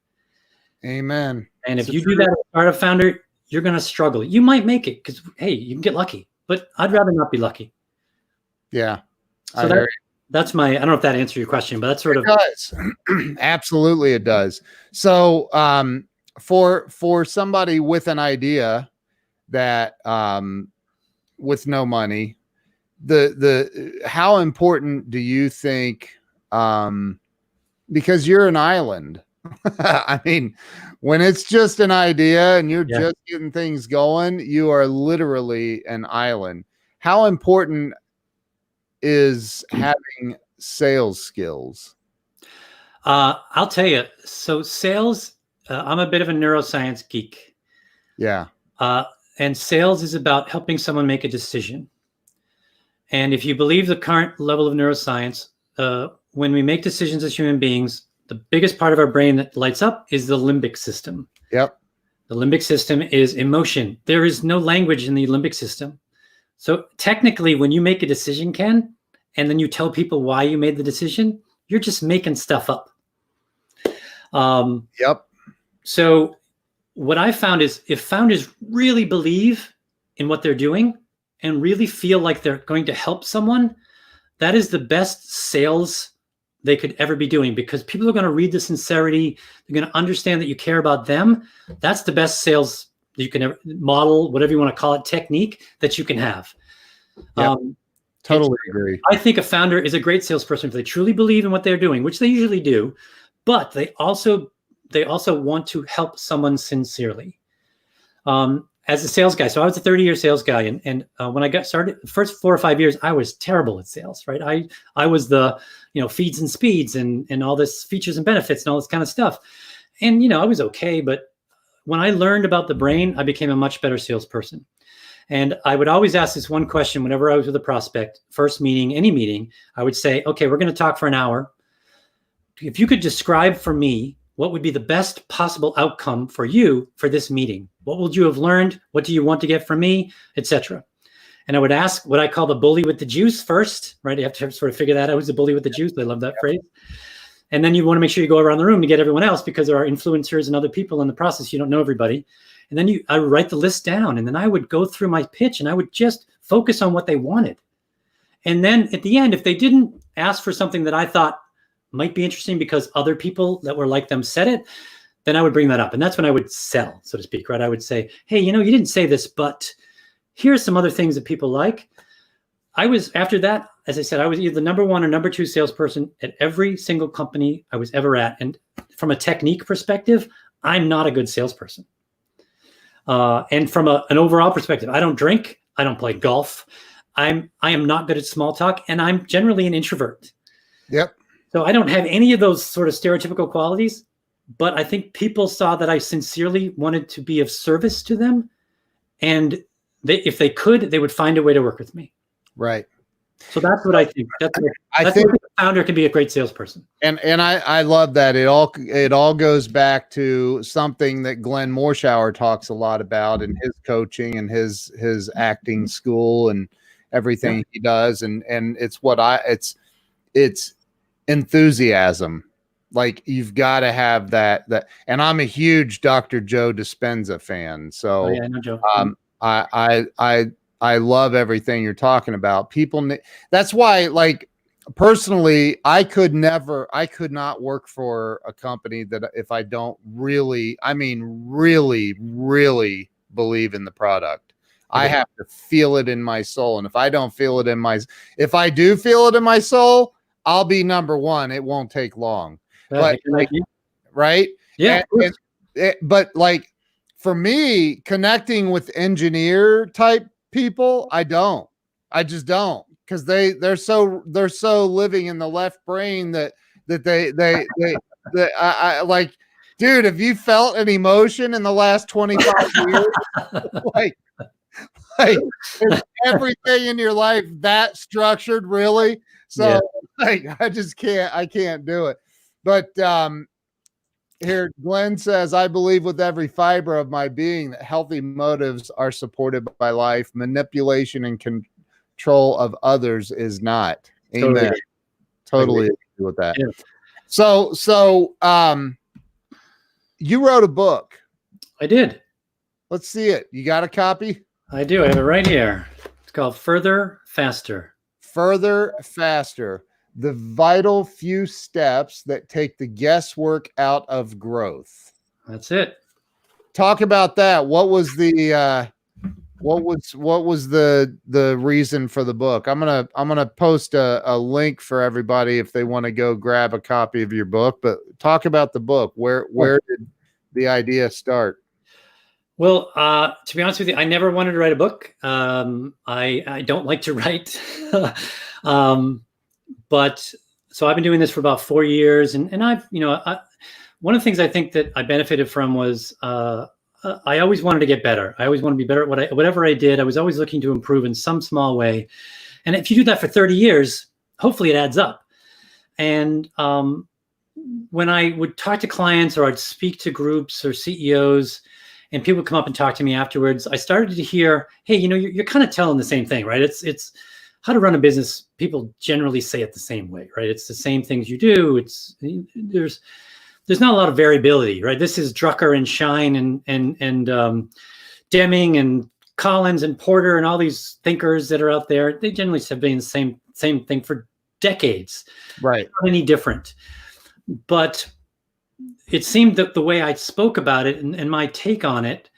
Amen. And if you do that as a startup founder, you're going to struggle. You might make it because, hey, you can get lucky, but I'd rather not be lucky. Yeah. So that's I don't know if that answers your question, but that's sort of. It does. Absolutely, it does. So for somebody with an idea that with no money, how important do you think, because you're an island, I mean, when it's just an idea and you're just getting things going, you are literally an island. How important is having sales skills? I'll tell you. So sales, I'm a bit of a neuroscience geek. Yeah. And sales is about helping someone make a decision. And if you believe the current level of neuroscience, when we make decisions as human beings, the biggest part of our brain that lights up is the limbic system. Yep. The limbic system is emotion. There is no language in the limbic system. So technically, when you make a decision, Ken, and then you tell people why you made the decision, you're just making stuff up. Yep. So what I found is, if founders really believe in what they're doing and really feel like they're going to help someone, that is the best sales they could ever be doing, because people are going to read the sincerity. They're going to understand that you care about them. That's the best sales you can ever model, whatever you want to call it, technique that you can have. Yep. Totally agree. I think a founder is a great salesperson if they truly believe in what they're doing, which they usually do, but they also want to help someone sincerely. As a sales guy, so I was a 30-year sales guy, and when I got started, the first 4 or 5 years, I was terrible at sales, right? I was the, feeds and speeds and all this features and benefits and all this kind of stuff. And, I was okay, but when I learned about the brain, I became a much better salesperson. And I would always ask this one question whenever I was with a prospect, first meeting, any meeting. I would say, okay, we're going to talk for an hour. If you could describe for me what would be the best possible outcome for you for this meeting, What would you have learned? What do you want to get from me, etc.? And I would ask what I call the bully with the juice first, right? You have to sort of figure that out. Who's the bully with the juice? I love that phrase. And then you want to make sure you go around the room to get everyone else, because there are influencers and other people in the process. You don't know everybody. And then I would write the list down, and then I would go through my pitch, and I would just focus on what they wanted. And then at the end, if they didn't ask for something that I thought might be interesting because other people that were like them said it, then I would bring that up. And that's when I would sell, so to speak, right? I would say, hey, you didn't say this, but here's some other things that people like. After that, as I said, I was either the number 1 or number 2 salesperson at every single company I was ever at. And from a technique perspective, I'm not a good salesperson. And from an overall perspective, I don't drink, I don't play golf. I am not good at small talk, and I'm generally an introvert. Yep. So I don't have any of those sort of stereotypical qualities, but I think people saw that I sincerely wanted to be of service to them. And if they could, they would find a way to work with me. Right. So that's what I think. I think a founder can be a great salesperson. And I love that. It all goes back to something that Glenn Morshower talks a lot about in his coaching and his acting school and everything he does. And it's enthusiasm. Like, you've got to have that. And I'm a huge Dr. Joe Dispenza fan. So I know Joe. I love everything you're talking about. That's why, like, personally, I could not work for a company that if I don't really believe in the product. I have to feel it in my soul. And if I don't feel it if I do feel it in my soul, I'll be number 1. It won't take long. But right? Yeah. But like, for me, connecting with engineer type people, I just don't, because they're so living in the left brain that I like, dude, have you felt an emotion in the last 25 years? like is everything in your life that structured, really? So like, I can't do it. But here, Glenn says, I believe with every fiber of my being that healthy motives are supported by life. Manipulation and control of others is not. Amen. Totally agree with that. Yeah. So you wrote a book. I did. Let's see it. You got a copy? I do. I have it right here. It's called Further, Faster. Further, Faster. The vital few steps that take the guesswork out of growth. That's it. Talk about that. What was the reason for the book? I'm gonna post a link for everybody if they want to go grab a copy of your book. But talk about the book. Where did the idea start? Well, to be honest with you, I never wanted to write a book. I don't like to write. But so I've been doing this for about 4 years, and I've, one of the things I think that I benefited from was I always wanted to get better. I always want to be better at whatever I did. I was always looking to improve in some small way. And if you do that for 30 years, hopefully it adds up. And when I would talk to clients, or I'd speak to groups or CEOs, and people would come up and talk to me afterwards, I started to hear, hey, you're kind of telling the same thing, right? It's how to run a business. People generally say it the same way, right? It's the same things you do. There's not a lot of variability, right? This is Drucker and Schein and Deming and Collins and Porter and all these thinkers that are out there. They generally have been the same thing for decades. Right. Not any different. But it seemed that the way I spoke about it and my take on it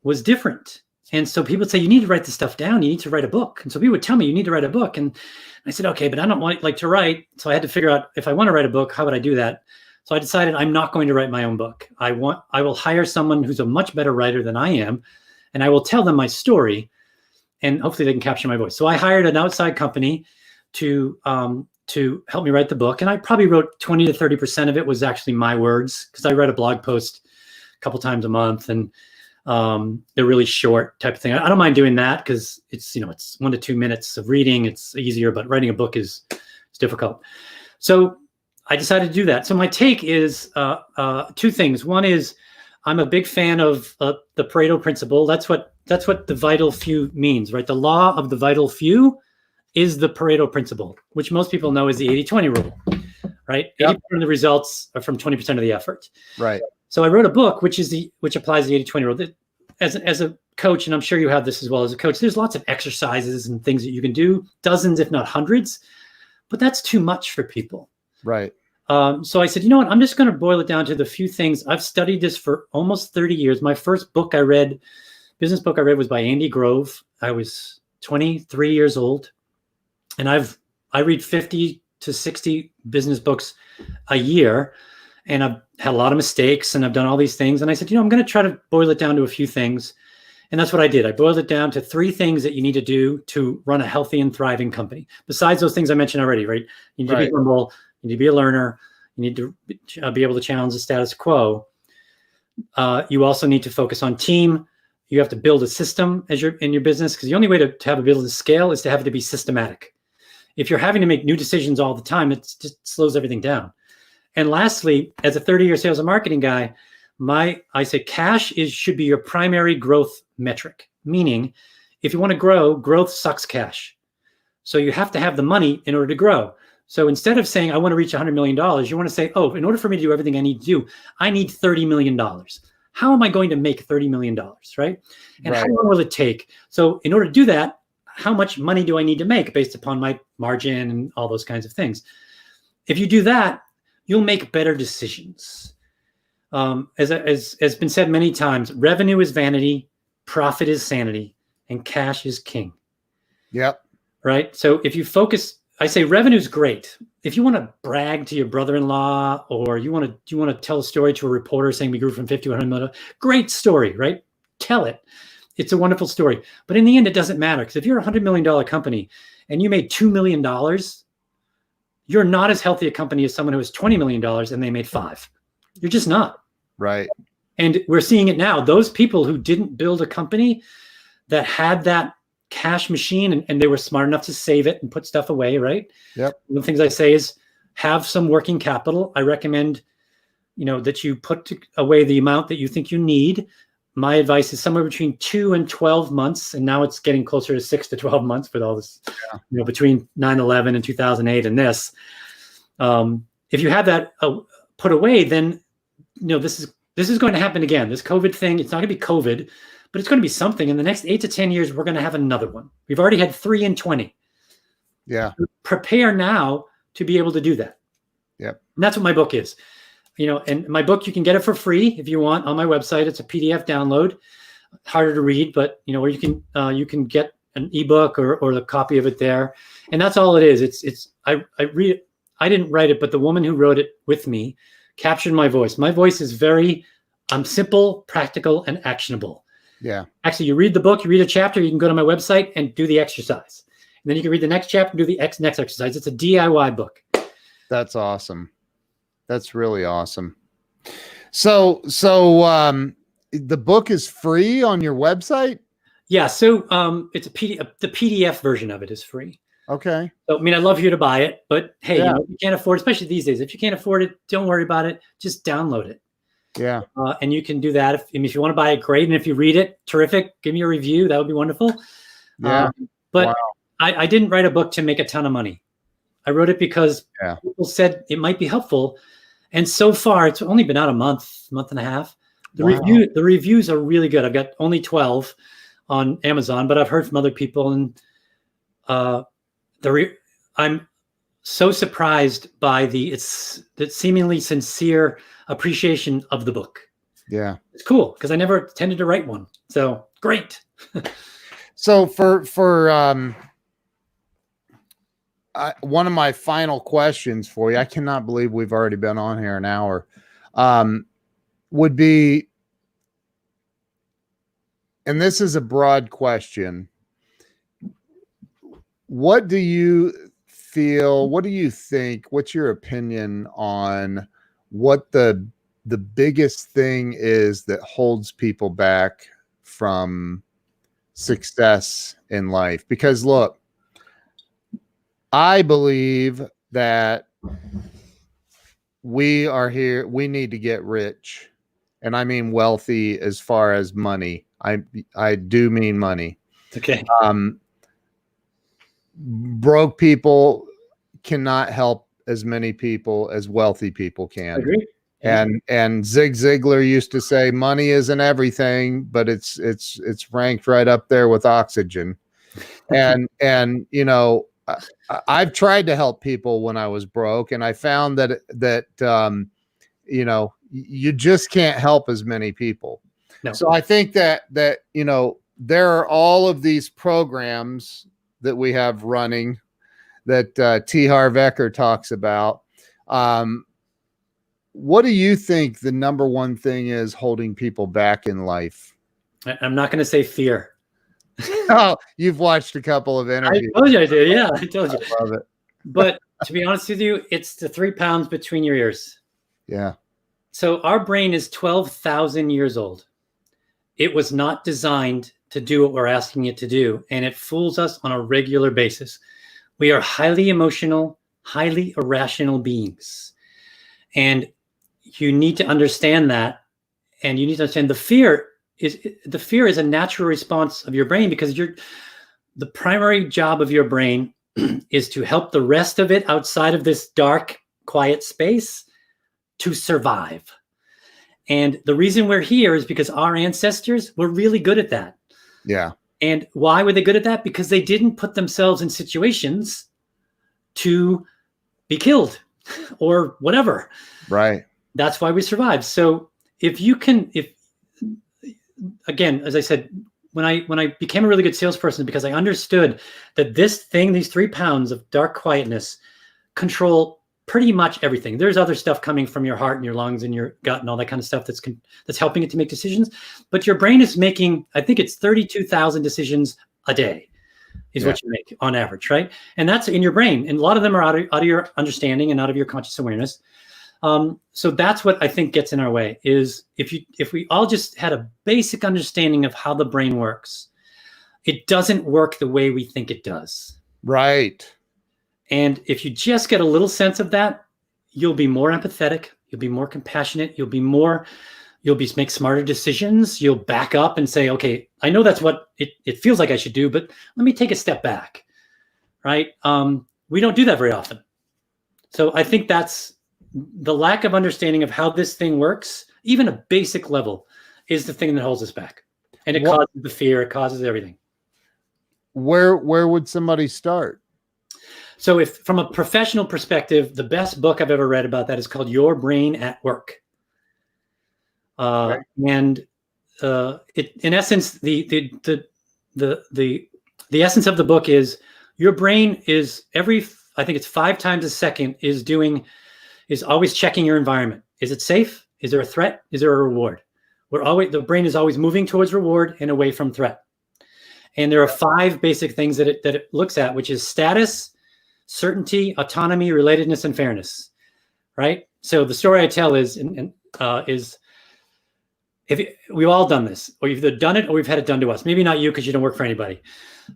was different. And so people would say, you need to write this stuff down. You need to write a book. And so people would tell me, you need to write a book. And I said, okay, but I don't like to write. So I had to figure out, if I want to write a book, how would I do that? So I decided I'm not going to write my own book. I will hire someone who's a much better writer than I am, and I will tell them my story, and hopefully they can capture my voice. So I hired an outside company to help me write the book. And I probably wrote 20 to 30% of it was actually my words, because I write a blog post a couple times a month, and they're really short type of thing. I don't mind doing that because it's 1 to 2 minutes of reading. It's easier, but writing a book is difficult. So I decided to do that. So my take is two things. One is I'm a big fan of the Pareto principle. That's what the vital few means, right? The law of the vital few is the Pareto principle, which most people know is the 80-20 rule, right? Yep. 80% of the results are from 20% of the effort. Right. So I wrote a book which applies the 80-20 rule. As a coach, and I'm sure you have this as well as a coach, there's lots of exercises and things that you can do, dozens, if not hundreds, but that's too much for people. Right. So I said, you know what? I'm just going to boil it down to the few things. I've studied this for almost 30 years. My first book business book I read was by Andy Grove. I was 23 years old, and I read 50 to 60 business books a year, and I've had a lot of mistakes, and I've done all these things. And I said, you know, I'm going to try to boil it down to a few things. And that's what I did. I boiled it down to 3 things that you need to do to run a healthy and thriving company. Besides those things I mentioned already, right? You need to be humble. You need to be a learner. You need to be able to challenge the status quo. You also need to focus on team. You have to build a system in your business, because the only way to have a business scale is to have it to be systematic. If you're having to make new decisions all the time, it just slows everything down. And lastly, as a 30-year sales and marketing guy, I say cash should be your primary growth metric. Meaning, if you want to grow, growth sucks cash. So you have to have the money in order to grow. So instead of saying, I want to reach $100 million, you want to say, oh, in order for me to do everything I need to do, I need $30 million. How am I going to make $30 million, right? And how long will it take? So in order to do that, how much money do I need to make based upon my margin and all those kinds of things? If you do that, you'll make better decisions. As has been said many times, revenue is vanity, profit is sanity, and cash is king. Yep. Right? So if you focus, I say revenue is great. If you want to brag to your brother-in-law, or you want to tell a story to a reporter saying we grew from 50 to 100 million, great story, right? Tell it. It's a wonderful story. But in the end, it doesn't matter, because if you're a $100 million company and you made $2 million, you're not as healthy a company as someone who has $20 million and they made $5 million. You're just not. Right. And we're seeing it now. Those people who didn't build a company that had that cash machine, and they were smart enough to save it and put stuff away, right? Yep. One of the things I say is have some working capital. I recommend, that you put away the amount that you think you need. My advice is somewhere between 2 and 12 months. And now it's getting closer to 6 to 12 months with all this, between 9/11 and 2008 and this. If you have that put away, then, this is going to happen again. This COVID thing, it's not going to be COVID, but it's going to be something. In the next 8 to 10 years, we're going to have another one. We've already had 3 in 20. Yeah. Prepare now to be able to do that. Yep. And that's what my book is. And my book, you can get it for free if you want on my website. It's a PDF download, harder to read, but where you can get an ebook or the copy of it there. And that's all it is. I read it. I didn't write it, but the woman who wrote it with me captured my voice. My voice is very simple, practical, and actionable. Yeah. Actually, you read the book, you read a chapter, you can go to my website and do the exercise. And then you can read the next chapter and do the next exercise. It's a DIY book. That's awesome. That's really awesome. So the book is free on your website? Yeah. So it's a PDF. The PDF version of it is free. Okay. So, I'd love for you to buy it, but hey, if you can't afford, especially these days, if you can't afford it, don't worry about it. Just download it. Yeah. And you can do that. If you want to buy it, great. And if you read it, terrific. Give me a review. That would be wonderful. Yeah. But wow. I didn't write a book to make a ton of money. I wrote it because people said it might be helpful. And so far, it's only been out a month and a half. The reviews are really good. I've got only 12 on Amazon, but I've heard from other people, and I'm so surprised by the seemingly sincere appreciation of the book. Yeah, it's cool because I never tended to write one. So great. So for one of my final questions for you, I cannot believe we've already been on here an hour, would be, and this is a broad question, what do you feel, what do you think, what's your opinion on what the biggest thing is that holds people back from success in life? Because look, I believe that we are here, we need to get rich, and I mean wealthy as far as money. I do mean money. Okay. Broke people cannot help as many people as wealthy people I can. agree. Yeah. And Zig Ziglar used to say money isn't everything, but it's ranked right up there with oxygen. And you know, I've tried to help people when I was broke, and I found that you know, you just can't help as many people. No. So I think that you know, there are all of these programs that we have running that T. Harv Eker talks about. What do you think the number one thing is holding people back in life? I'm not going to say fear. Oh, you've watched a couple of interviews. I told you I did. Yeah, I told you. I love it. But to be honest with you, it's the 3 pounds between your ears. Yeah. So our brain is 12,000 years old. It was not designed to do what we're asking it to do, and it fools us on a regular basis. We are highly emotional, highly irrational beings. And you need to understand that, and you need to understand the fear is a natural response of your brain, because the primary job of your brain is to help the rest of it outside of this dark, quiet space to survive. And the reason we're here is because our ancestors were really good at that. Yeah. And why were they good at that? Because they didn't put themselves in situations to be killed or whatever. Right. That's why we survived. So again, as I said, when I became a really good salesperson, because I understood that these 3 pounds of dark quietness control pretty much everything. There's other stuff coming from your heart and your lungs and your gut and all that kind of stuff that's helping it to make decisions. But your brain is making, I think it's 32,000 decisions a day is what you make on average, right? And that's in your brain. And a lot of them are out of your understanding and out of your conscious awareness. So that's what I think gets in our way, is if we all just had a basic understanding of how the brain works, it doesn't work the way we think it does. Right. And if you just get a little sense of that, you'll be more empathetic, you'll be more compassionate, you'll make smarter decisions, you'll back up and say, okay, I know that's what it feels like I should do, but let me take a step back, right? We don't do that very often. So I think that's the lack of understanding of how this thing works, even a basic level, is the thing that holds us back. And it causes the fear, it causes everything. Where would somebody start? So if from a professional perspective, the best book I've ever read about that is called Your Brain at Work. And in essence, the essence of the book is your brain is I think it's 5 times a second is always checking your environment. Is it safe? Is there a threat? Is there a reward? The brain is always moving towards reward and away from threat. And there are 5 basic things that it looks at, which is status, certainty, autonomy, relatedness, and fairness. Right? So the story I tell is we've all done this, or you've either done it or we've had it done to us. Maybe not you, because you don't work for anybody.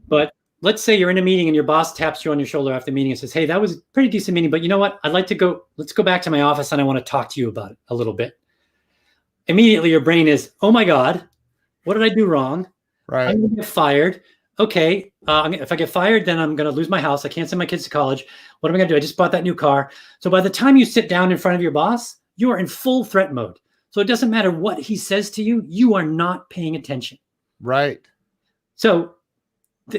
But let's say you're in a meeting and your boss taps you on your shoulder after the meeting and says, hey, that was a pretty decent meeting, but you know what? Let's go back to my office and I want to talk to you about it a little bit. Immediately your brain is, oh my God, what did I do wrong? Right. I'm going to get fired. Okay. If I get fired, then I'm going to lose my house. I can't send my kids to college. What am I going to do? I just bought that new car. So by the time you sit down in front of your boss, you are in full threat mode. So it doesn't matter what he says to you. You are not paying attention. Right. So,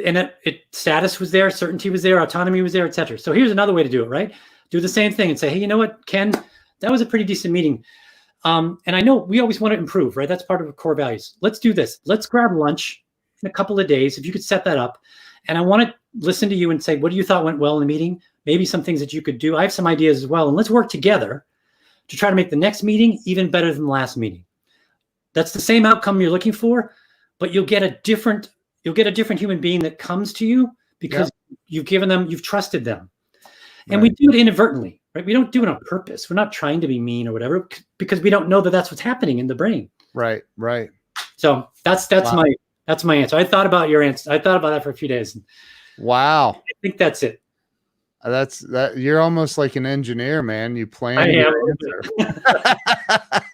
and status was there, certainty was there, autonomy was there, etc. So here's another way to do it, right? Do the same thing and say, hey, you know what, Ken, that was a pretty decent meeting. And I know we always want to improve, right? That's part of our core values. Let's do this. Let's grab lunch in a couple of days. If you could set that up. And I want to listen to you and say, what do you thought went well in the meeting? Maybe some things that you could do. I have some ideas as well. And let's work together to try to make the next meeting even better than the last meeting. That's the same outcome you're looking for, but you'll get a different human being that comes to you because you've trusted them. And we do it inadvertently, right? We don't do it on purpose. We're not trying to be mean or whatever, because we don't know that that's what's happening in the brain. Right. Right. So that's my answer. I thought about your answer. I thought about that for a few days. Wow. I think that's it. That's that. You're almost like an engineer, man. You plan I your am. answer.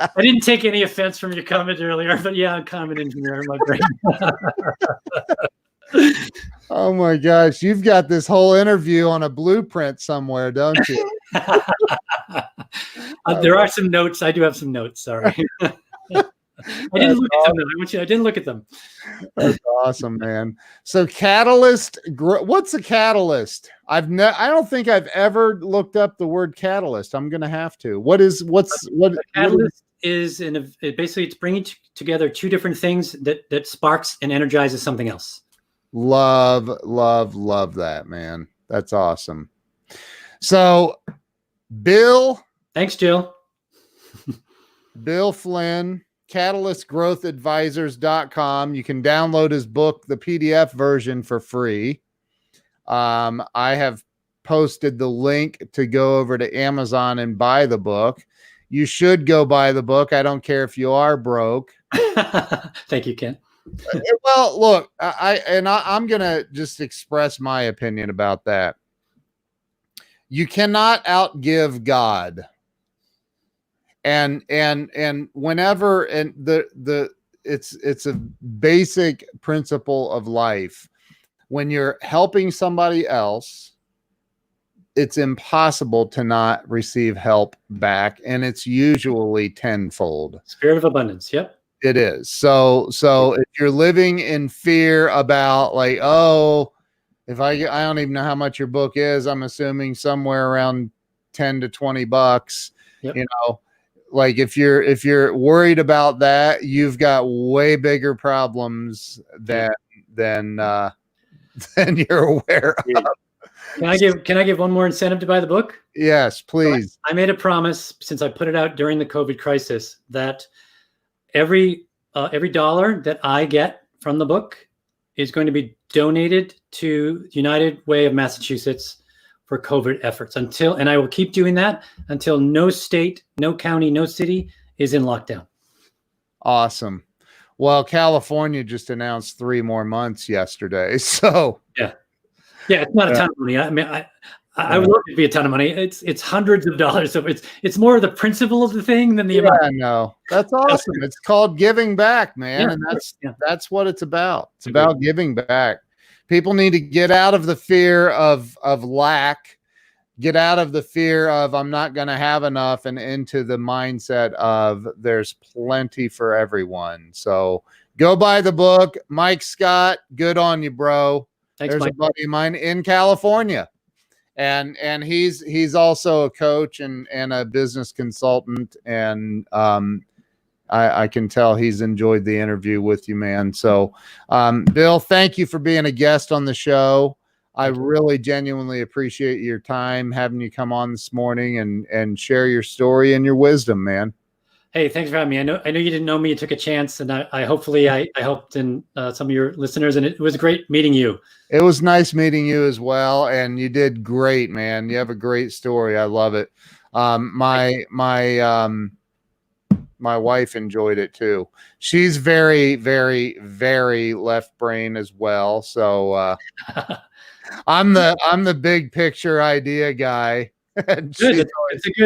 I didn't take any offense from your comment earlier, but yeah, I'm kind of an engineer in my brain. Oh my gosh, you've got this whole interview on a blueprint somewhere, don't you? There are some notes. I do have some notes. Sorry. I didn't look at them. I didn't look at them. That's awesome, man. So catalyst, what's a catalyst? I don't think I've ever looked up the word catalyst. I'm gonna have to. What A catalyst is basically it's bringing together two different things that sparks and energizes something else. Love that, man. That's awesome. So Bill, thanks, Jill. Bill Flynn, catalystgrowthadvisors.com. You can download his book, the PDF version, for free. I have posted the link to go over to Amazon and buy the book. You should go buy the book. I don't care if you are broke. Thank you, Ken. Well, look, I'm going to just express my opinion about that. You cannot outgive God. And whenever, and it's a basic principle of life. When you're helping somebody else, it's impossible to not receive help back, and it's usually tenfold. Spirit of abundance. Yep. It is. So if you're living in fear about like, oh, if I don't even know how much your book is, I'm assuming somewhere around 10 to 20 bucks, yep. You know, like if you're worried about that, you've got way bigger problems than you're aware of. Can I give one more incentive to buy the book? Yes, please. I made a promise, since I put it out during the COVID crisis, that every dollar that I get from the book is going to be donated to United Way of Massachusetts for COVID efforts and I will keep doing that until no state, no county, no city is in lockdown. Awesome. Well, California just announced 3 more months yesterday. So yeah, it's not a ton of money. I mean, I would love it to be a ton of money. It's hundreds of dollars. So it's more of the principle of the thing than the amount. I know. That's awesome. It's called giving back, man. And that's what it's about. It's about giving back. People need to get out of the fear of lack, get out of the fear of I'm not going to have enough, and into the mindset of there's plenty for everyone. So go buy the book. Mike Scott, good on you, bro. Thanks, There's Mike. a buddy of mine in California. And he's also a coach and a business consultant. And I can tell he's enjoyed the interview with you, man. So, Bill, thank you for being a guest on the show. I really genuinely appreciate your time, having you come on this morning and share your story and your wisdom, man. Hey, thanks for having me. I know you didn't know me. You took a chance, and I hopefully helped in some of your listeners, and it was great meeting you. It was nice meeting you as well, and you did great, man. You have a great story. I love it. My wife enjoyed it too. She's very, very, very left brain as well. So I'm the big picture idea guy. Good.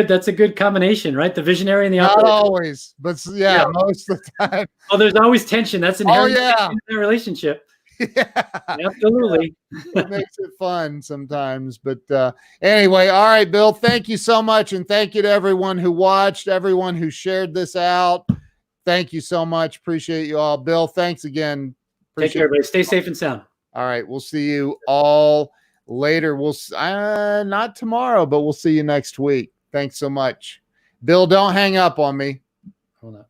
That's a good combination, right? The visionary and the not always, but yeah, most of the time. Oh, there's always tension. That's inherent in the relationship. Yeah, absolutely. It makes it fun sometimes. But anyway, all right, Bill, thank you so much. And thank you to everyone who watched, everyone who shared this out. Thank you so much. Appreciate you all. Bill, thanks again. Take care, everybody. Stay safe and sound. All right. We'll see you all later. We'll not tomorrow, but we'll see you next week. Thanks so much. Bill, don't hang up on me. Hold on.